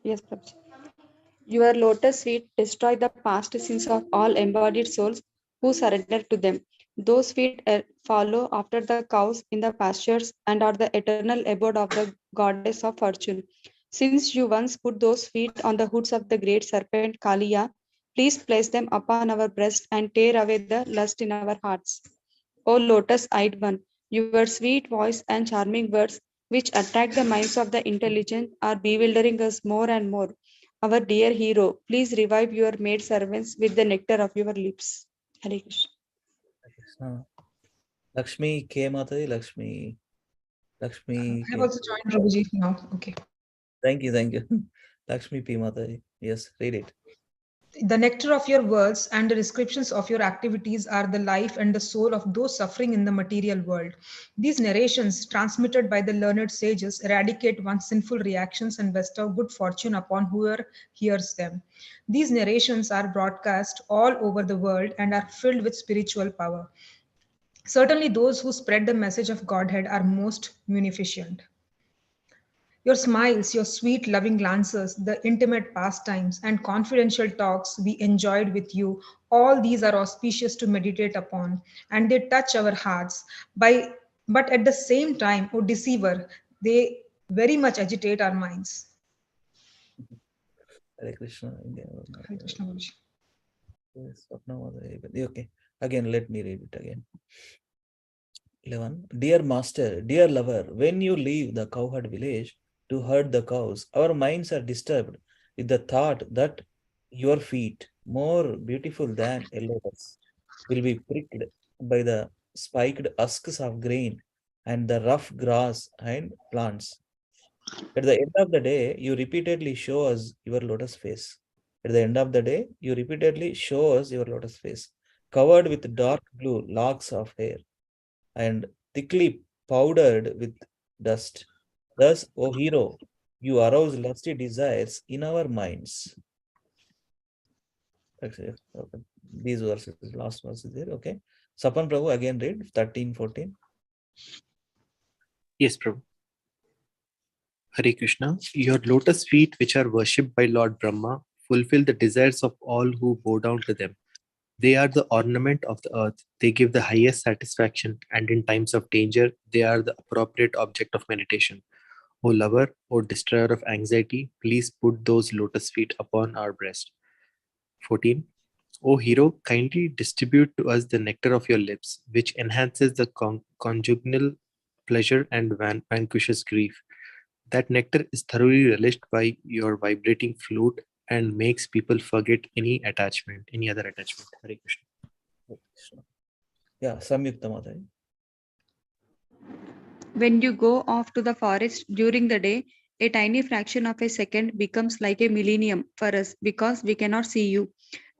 Yes, Prabhuji. Your lotus feet destroy the past sins of all embodied souls who surrender to them. Those feet follow after the cows in the pastures and are the eternal abode of the goddess of fortune. Since you once put those feet on the hoods of the great serpent Kaliya, please place them upon our breast and tear away the lust in our hearts. O lotus-eyed one, your sweet voice and charming words, which attract the minds of the intelligent, are bewildering us more and more. Our dear hero, please revive your maid servants with the nectar of your lips. Hare Krishna. Hare Krishna. Lakshmi K. Mataji, Lakshmi. Lakshmi I have K. also joined Prabhuji now. Okay. Thank you, thank you. Lakshmi P. Mataji. Yes, read it. The nectar of your words and the descriptions of your activities are the life and the soul of those suffering in the material world. These narrations, transmitted by the learned sages, eradicate one's sinful reactions and bestow good fortune upon whoever hears them. These narrations are broadcast all over the world and are filled with spiritual power. Certainly, those who spread the message of Godhead are most munificent. Your smiles, your sweet, loving glances, the intimate pastimes, and confidential talks we enjoyed with you, all these are auspicious to meditate upon, and they touch our hearts. But at the same time, O deceiver, they very much agitate our minds. Hare Krishna. Hare Krishna Guruji. Yes, Swapna Mataji. Okay. Again, let me read it again. 11. Dear master, dear lover, when you leave the cowherd village to herd the cows, our minds are disturbed with the thought that your feet, more beautiful than a lotus, will be pricked by the spiked husks of grain and the rough grass and plants. At the end of the day, you repeatedly show us your lotus face. At the end of the day, you repeatedly show us your lotus face, covered with dark blue locks of hair and thickly powdered with dust. Thus, O hero, you arouse lusty desires in our minds. Okay, these verses, last verses there, okay. Sapan Prabhu again read 13, 14. Yes, Prabhu. Hare Krishna. Your lotus feet, which are worshipped by Lord Brahma, fulfill the desires of all who bow down to them. They are the ornament of the earth. They give the highest satisfaction, and in times of danger, they are the appropriate object of meditation. O lover, O destroyer of anxiety, please put those lotus feet upon our breast. 14. O hero, kindly distribute to us the nectar of your lips, which enhances the conjugal pleasure and vanquishes grief. That nectar is thoroughly relished by your vibrating flute and makes people forget any other attachment. Hare Krishna. Hare Krishna. Yeah, Samyukta Mataji. When you go off to the forest during the day, a tiny fraction of a second becomes like a millennium for us because we cannot see you.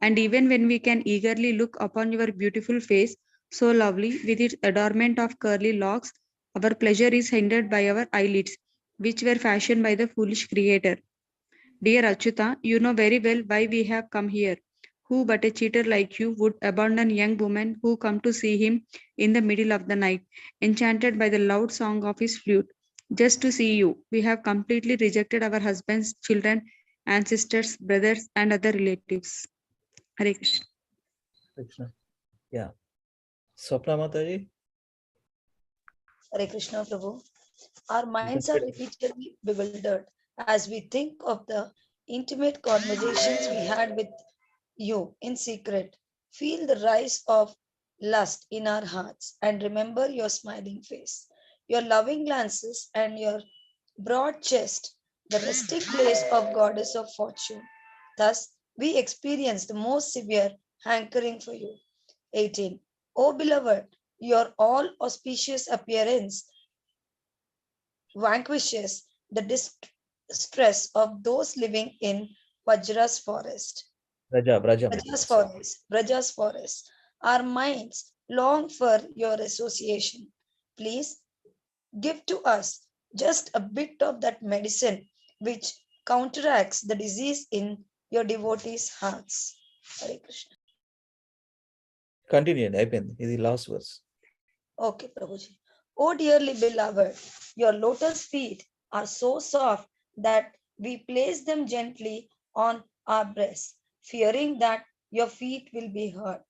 And even when we can eagerly look upon your beautiful face, so lovely with its adornment of curly locks, our pleasure is hindered by our eyelids, which were fashioned by the foolish creator. Dear Achyuta, you know very well why we have come here. Who but a cheater like you would abandon young women who come to see him in the middle of the night, enchanted by the loud song of his flute, just to see you? We have completely rejected our husbands, children, ancestors, brothers, and other relatives. Hare Krishna. Krishna. Yeah. Swapna Mataji. Hare Krishna Prabhu. Our You can minds are say- repeatedly bewildered as we think of the intimate conversations we had with you in secret. Feel the rise of lust in our hearts and remember your smiling face, your loving glances, and your broad chest, the resting place of goddess of fortune. Thus, we experience the most severe hankering for you. 18. O beloved, your all auspicious appearance vanquishes the distress of those living in Vajra's forest. Brajam. Braja's forest. Our minds long for your association. Please give to us just a bit of that medicine which counteracts the disease in your devotees' hearts. Hare Krishna. Continue. This is the last verse. Okay, Prabhuji. Oh, dearly beloved, your lotus feet are so soft that we place them gently on our breasts, fearing that your feet will be hurt.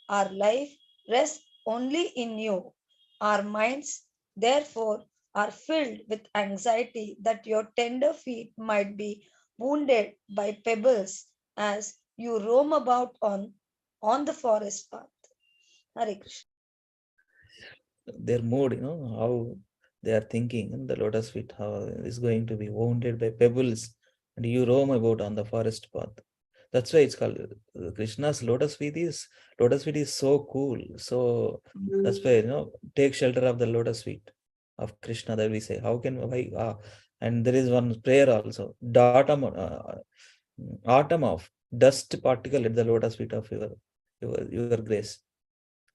Our life rests only in you. Our minds, therefore, are filled with anxiety that your tender feet might be wounded by pebbles as you roam about on the forest path. Hare Krishna. Their mood, how they are thinking, and the lotus feet, how is going to be wounded by pebbles, and you roam about on the forest path. That's why it's called Krishna's lotus feet is so cool. So that's why take shelter of the lotus feet of Krishna, that we say. How can why? And there is one prayer also. Atom of dust particle at the lotus feet of your grace.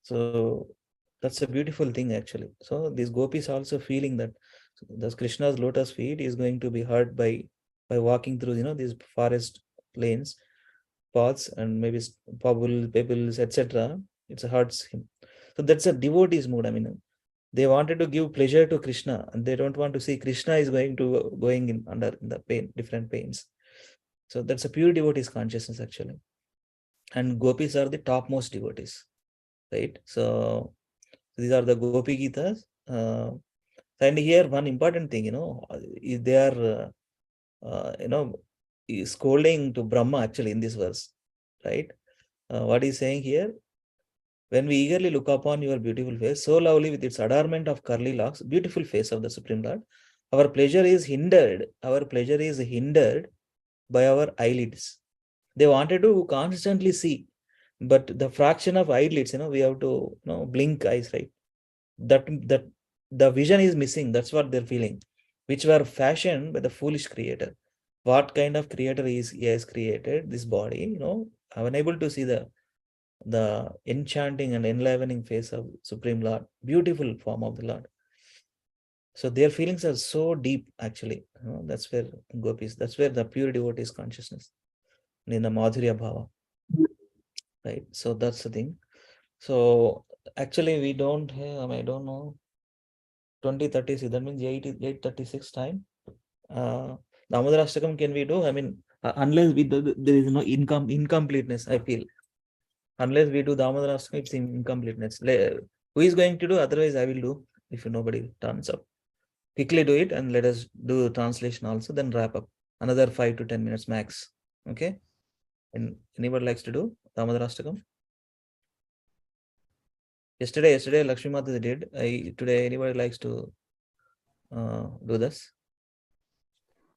So that's a beautiful thing actually. So these gopis also feeling that this Krishna's lotus feet is going to be hurt by walking through these forest lanes, paths, and maybe pebbles, etc. It hurts him. So that's a devotee's mood. I mean, they wanted to give pleasure to Krishna, and they don't want to see Krishna is going in under the pain, different pains. So that's a pure devotee's consciousness actually. And gopis are the topmost devotees, right? So these are the Gopi Gitas. And here one important thing, is they are, scolding to Brahma actually in this verse, right? What he's saying here, when we eagerly look upon your beautiful face, so lovely with its adornment of curly locks, beautiful face of the Supreme Lord, our pleasure is hindered by our eyelids. They wanted to constantly see, but the fraction of eyelids, we have to, blink eyes, right? That the vision is missing. That's what they're feeling, which were fashioned by the foolish creator. What kind of creator he has created this body, unable to see the enchanting and enlivening face of Supreme Lord, beautiful form of the Lord. So their feelings are so deep actually. That's where gopis, that's where the pure devotee's consciousness in the Madhurya Bhava, right? So that's the thing. So actually we don't have, I don't know, 2036, that means 8:36 time. Damodar Ashtakam can we do? I mean, unless there is no incompleteness, I feel. Unless we do Damodar Ashtakam, it's incompleteness. Who is going to do? Otherwise, I will do if nobody turns up. Quickly do it and let us do translation also, then wrap up. Another 5 to 10 minutes max. Okay? And anybody likes to do Damodar Ashtakam? Yesterday Lakshmi Mata did. Today anybody likes to do this?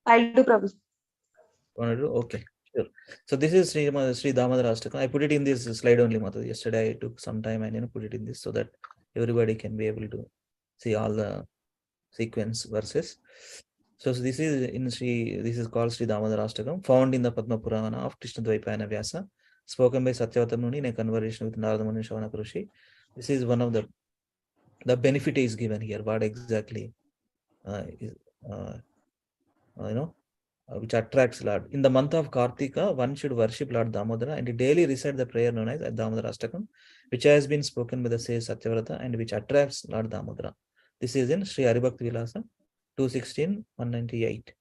I'll do, Prabhu. Want to do? Okay, sure. So this is Sri Damodar Ashtakam. I put it in this slide only, Mata. Yesterday I took some time and put it in this so that everybody can be able to see all the sequence verses. So this is called Sri Damodar Ashtakam, found in the Padma Purana of Krishna Dvaipayana Vyasa, spoken by Satyavata Muni in a conversation with Narada Muni and Shavana Rishi. This is one of the benefit is given here. What exactly is which attracts Lord. In the month of Kartika, one should worship Lord Damodara and daily recite the prayer known as Damodar Ashtakam, which has been spoken by the sage Satyavrata and which attracts Lord Damodara. This is in Sri Haribhakti Vilasa 216-198.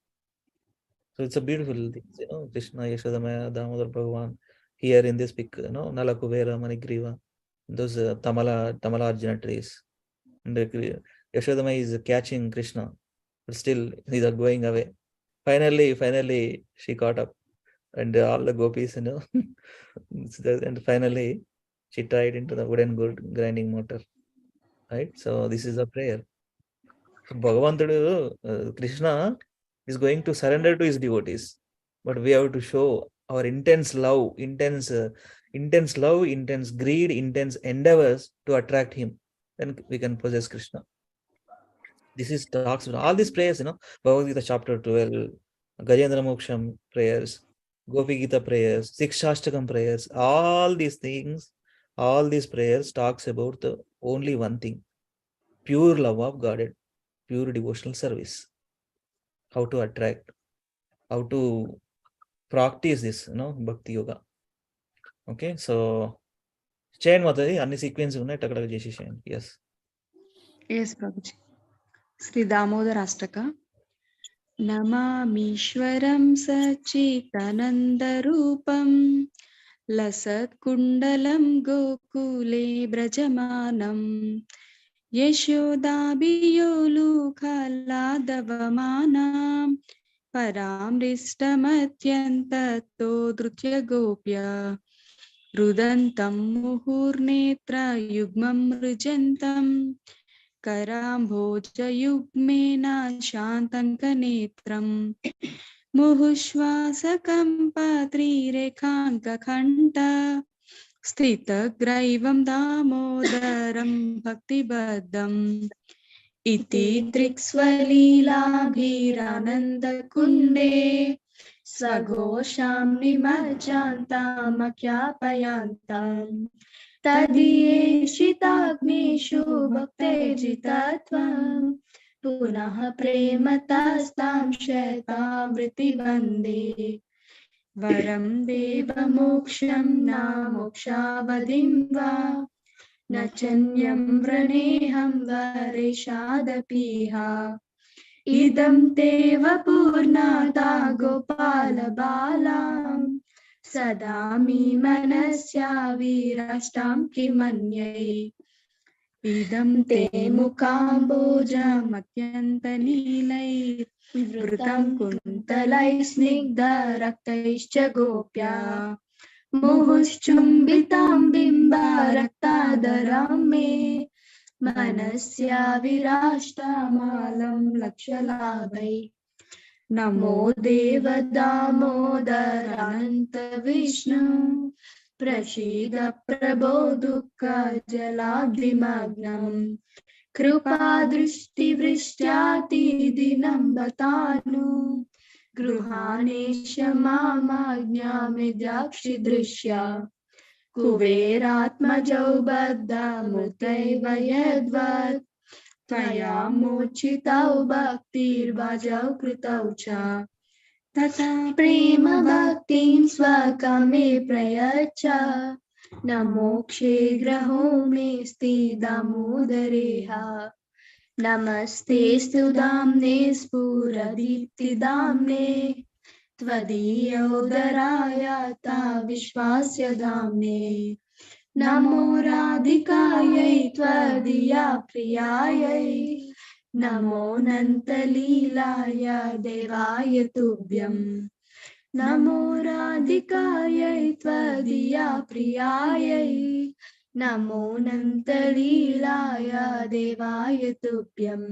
So it's a beautiful thing, Krishna, Yashodamaya, Damodar Bhagavan. Here in this pic, Nalakuvera, Manigriva, those Tamala Arjuna trees. And Yashodamaya is catching Krishna, but still these are going away. Finally, she caught up, and all the gopis, and finally, she tied into the wooden grinding mortar. Right? So this is a prayer. So Bhagavantudu, Krishna is going to surrender to his devotees, but we have to show our intense love, intense greed, intense endeavors to attract him. Then we can possess Krishna. This is talks about all these prayers, Bhagavad Gita chapter 12, Gajendra Moksham prayers, Gopi Gita prayers, Sikshashtakam prayers, all these things, all these prayers talks about the only one thing, pure love of God, pure devotional service. How to attract, how to practice this, Bhakti Yoga. Okay, so chain Mataji, any sequence yes. Yes, Prabhuji. Sri Damodar Ashtaka. Namamishwaram Sachitanandarupam Lasatkundalam Gokule Brajamanam Yeshodabiyolukhaladavamanam Paramrishtamatyantato Drutya Gopya Rudantam Muhurnetra Yugmam Rujantam Karambhojayugmena Shantankanetram Muhushvasakam Patrirekhanta Sthitagraivam Damodaram Bhaktibaddham Iti Triksvalilabhirananda Kunde Swagosham Nimajjantam Akyapayantam Tadiyeshitagneshu bhaktejitatvam Punaha prematastam shaitamriti bande Varam deva moksham na mokshavadim va Nachanyam vraneham vareshadapiha Idam teva purnata gopala balam Sadami manasya virashtam kimanyai Idam te mukambojam atyantanilai Vrutam kuntalai snigdha raktaischa gopya Muhushchumbitam bimba raktadaram me Manasya virashtamalam lakshalabai Namo Deva Damodarananta Vishnu Prashida Prabho Dukkha Jaladhimagnam Krupa Drishti Vrishtyati Dinam Batanu Gruhanesha Mamagnya Midyakshi Drishya Kuveratmajau Baddha Mutaiva Yadvat Tvaya mochitau bhaktir bhajau kritau cha Tata prema bhaktim swakame prayacha Namokshe graho me sti damodareha Namaste sudamne spuradipti damne Tvadiya udaraya ta vishwasya damne नमो राधिकायै त्वदीया प्रियायै नमो नन्तलीलाय देवाय तुभ्यम् नमो राधिकायै त्वदीया प्रियायै नमो नन्तलीलाय देवाय तुभ्यम्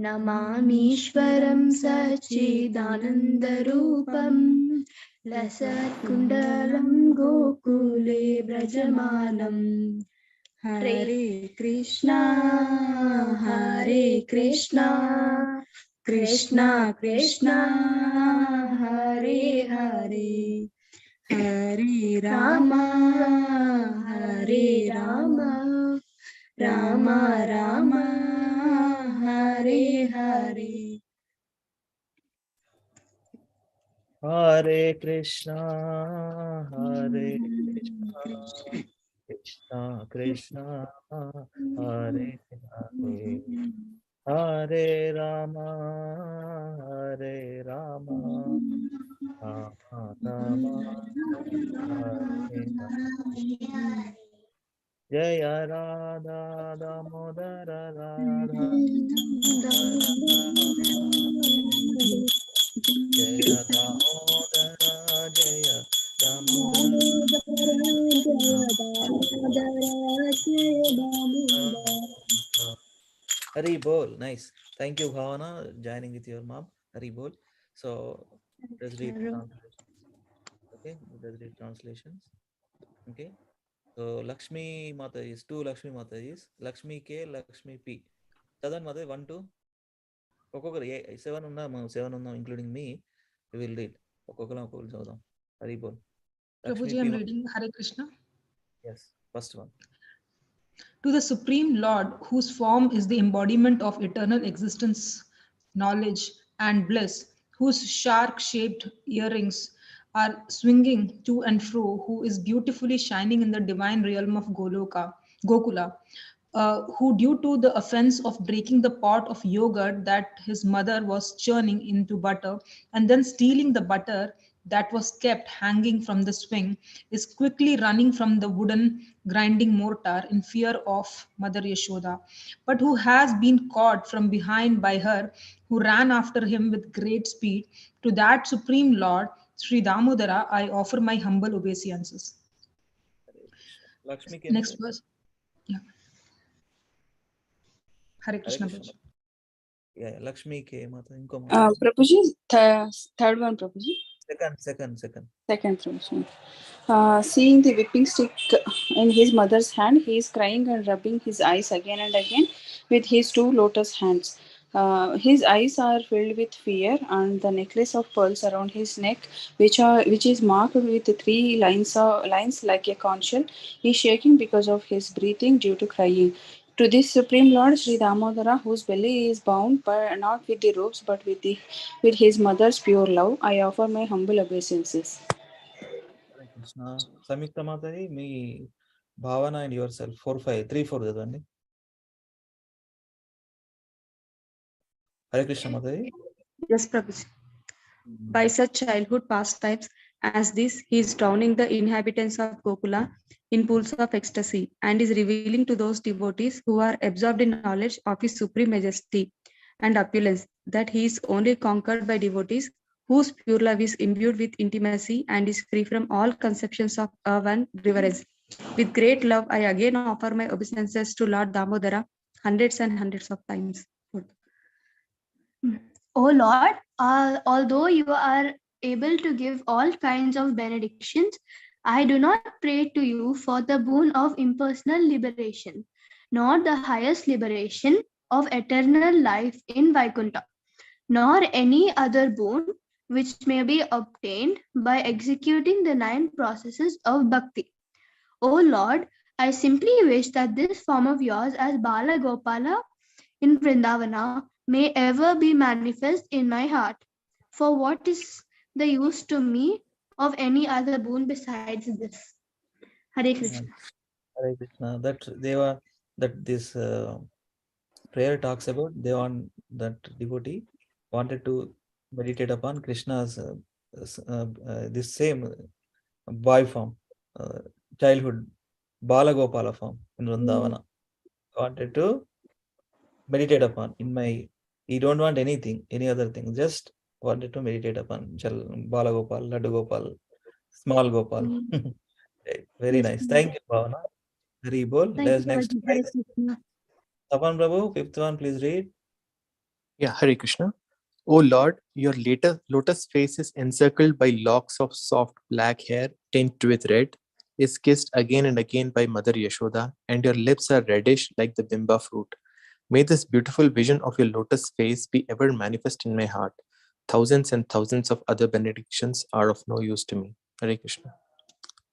नमामीश्वरं सच्चिदानन्दरूपम् लसत्कुण्डलं गोकुले व्रजमानम् हरे Krishna Krishna Krishna Hare Hare Hare Ram Ram Ram Hare Hare Hare Krishna, Hare Krishna, Krishna Krishna, Hare Hare, Hare Rama, Hare Rama, Rama Rama, Hare Hare. Jaya Radha Damodara Radha Jaya Damodara Jaya Damodara Hari Bol. Nice. Thank you, Bhavana, joining with your mom. Hari Bol. So let's read translations. Okay, let's read translations. Okay. So Lakshmi Mata is two Lakshmi Mata is Lakshmi K, Lakshmi P. Sadan Mata 1, 2. ఒక్కొక్కరు 7 ఉన్నా 7 ఉన్నాం including me will read ఒక్కొక్కరు చదువుదాం హరి బోల్ Prabhuji, I am reading Hare Krishna. Yes, first one. To the Supreme Lord, whose form is the embodiment of eternal existence, knowledge, and bliss, whose shark-shaped earrings are swinging to and fro, who is beautifully shining in the divine realm of Gokula, who, due to the offense of breaking the pot of yogurt that his mother was churning into butter and then stealing the butter that was kept hanging from the swing, is quickly running from the wooden grinding mortar in fear of Mother Yashoda, but who has been caught from behind by her, who ran after him with great speed. To that Supreme Lord, Sri Damodara, I offer my humble obeisances. Lakshmi Next verse. Yeah. Hare Krishna. Yeah, Lakshmi K Mata inko Prabhuji, third one, Prabhuji. Second. Second, Prabhuji. Seeing the whipping stick in his mother's hand, he is crying and rubbing his eyes again and again with his two lotus hands. His eyes are filled with fear, and the necklace of pearls around his neck, which is marked with three lines like a conch shell, is shaking because of his breathing due to crying. To this Supreme Lord Sri Damodara, whose belly is bound but not with the ropes but with his mother's pure love, I offer my humble obeisances. Hare Krishna. Samyukta Mataji, మీ భావన and yourself 3-4 చదవండి. Hare Krishna Mataji. Yes, Prabhuji. By such childhood pastimes as this, he is drowning the inhabitants of Gokula in pools of ecstasy and is revealing to those devotees who are absorbed in knowledge of his supreme majesty and opulence that he is only conquered by devotees whose pure love is imbued with intimacy and is free from all conceptions of awe and reverence. With great love, I again offer my obeisances to Lord Damodara hundreds and hundreds of times. O Lord, although you are able to give all kinds of benedictions, I do not pray to you for the boon of impersonal liberation, nor the highest liberation of eternal life in Vaikuntha, nor any other boon which may be obtained by executing the 9 processes of bhakti. O Lord, I simply wish that this form of yours as Bala Gopala in Vrindavana may ever be manifest in my heart. For what is the use to me of any other boon besides this? Hare Krishna. Hare Krishna. That this prayer talks about that devotee wanted to meditate upon Krishna's this same boy form, childhood Balagopala form in Vrindavana. Wanted to meditate upon in my, you don't want anything, any other thing, just wanted to meditate upon Balagopal, Laddu Gopal, small Gopal. Very Yes, nice. Prabhu. Thank you, Bhavana. Very bold. Thank you, There's next. Prabhuji. Hare Krishna. Tapan Prabhu, fifth one, please read. Yeah, Hare Krishna. O Lord, your lotus face is encircled by locks of soft black hair tinged with red, is kissed again and again by Mother Yashoda, and your lips are reddish like the bimba fruit. May this beautiful vision of your lotus face be ever manifest in my heart. Thousands and thousands of other benedictions are of no use to me. Hare Krishna.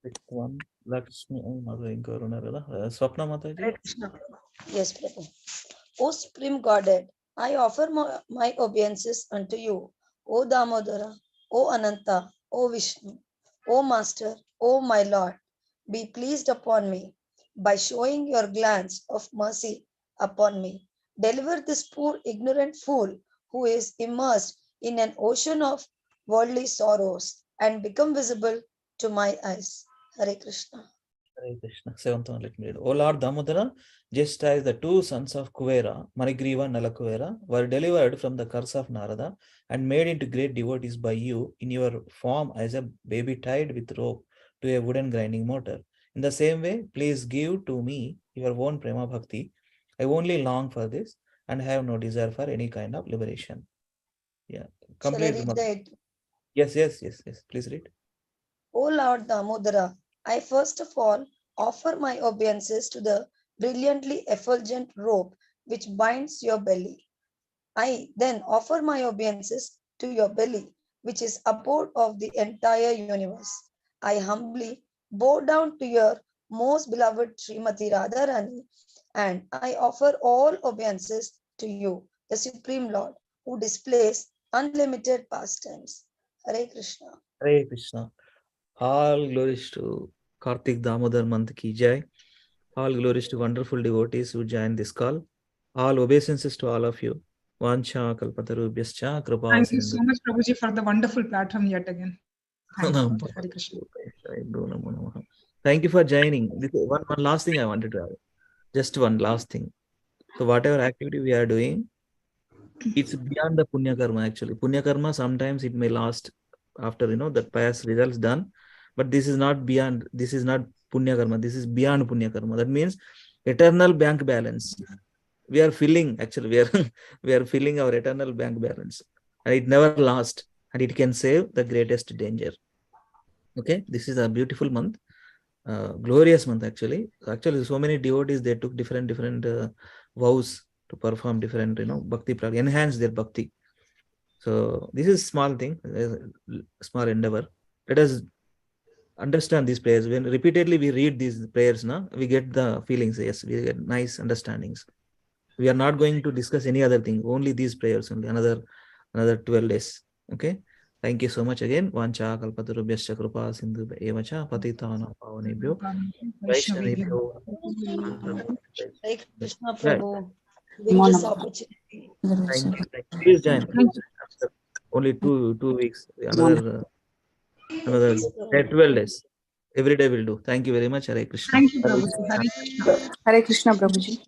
Sixth one, Lakshmi. Swapna Mataji. Hare Krishna. Yes, Prabhu. O Supreme Godhead, I offer my obeisances unto you, O Damodara, O Ananta, O Vishnu, O Master, O my Lord. Be pleased upon me by showing your glance of mercy upon me. Deliver this poor ignorant fool who is immersed in an ocean of worldly sorrows and become visible to my eyes. Hare Krishna. Hare Krishna. Seventh one, let me read. O Lord Damodara, just as the two sons of Kuvera, Manigriva and Nalakuvera, were delivered from the curse of Narada and made into great devotees by you in your form as a baby tied with rope to a wooden grinding mortar. In the same way, please give to me your own Prema Bhakti. I only long for this and have no desire for any kind of liberation. Yeah, Shall I complete. read the Yes. Please read. O Lord Damodara, I first of all offer my obeisances to the brilliantly effulgent robe which binds your belly. I then offer my obeisances to your belly, which is abode of the entire universe. I humbly bow down to your most beloved Srimati Radharani, and I offer all obeisances to you, the Supreme Lord, who displays unlimited pastimes. Hare Krishna. Hare Krishna. All glories to Kartik Damodar month ki jai. All glories to wonderful devotees who joined this call. All obeisances to all of you. Vancha kalpatarubhyascha kripa Thank you sindhu. so much, Prabhuji, for the wonderful platform yet again. Thank you. Hare Krishna. Thank you for joining. This is one last thing I wanted to add. Just one last thing. So whatever activity we are doing, it's beyond the punya karma actually. Punya karma, sometimes it may last after the past results done, but this is not beyond. This is not punya karma. This is beyond punya karma. That means eternal bank balance. We are filling actually. We are filling our eternal bank balance, and it never lasts, and it can save the greatest danger. Okay, this is a beautiful month. Glorious month actually. So many devotees, they took different vows to perform different bhakti practice, enhance their bhakti. So this is small thing, small endeavor. Let us understand these prayers. When repeatedly we read these prayers, we get the feelings. Yes, we get nice understandings. We are not going to discuss any other thing. Only these prayers. Only another 12 days. Okay. Thank you so much again. Vancha kalpatarubhyascha kripa sindhu evacha patitana pavanebhyo vaishnavebhyo. Hare Krishna Right. Prabhu, give this opportunity. Thank you. Please join. After only two weeks. Another 12 days. Every day will do. Thank you very much. Hare Krishna. Thank you, Prabhuji. Hare Krishna. Hare Krishna, Prabhuji.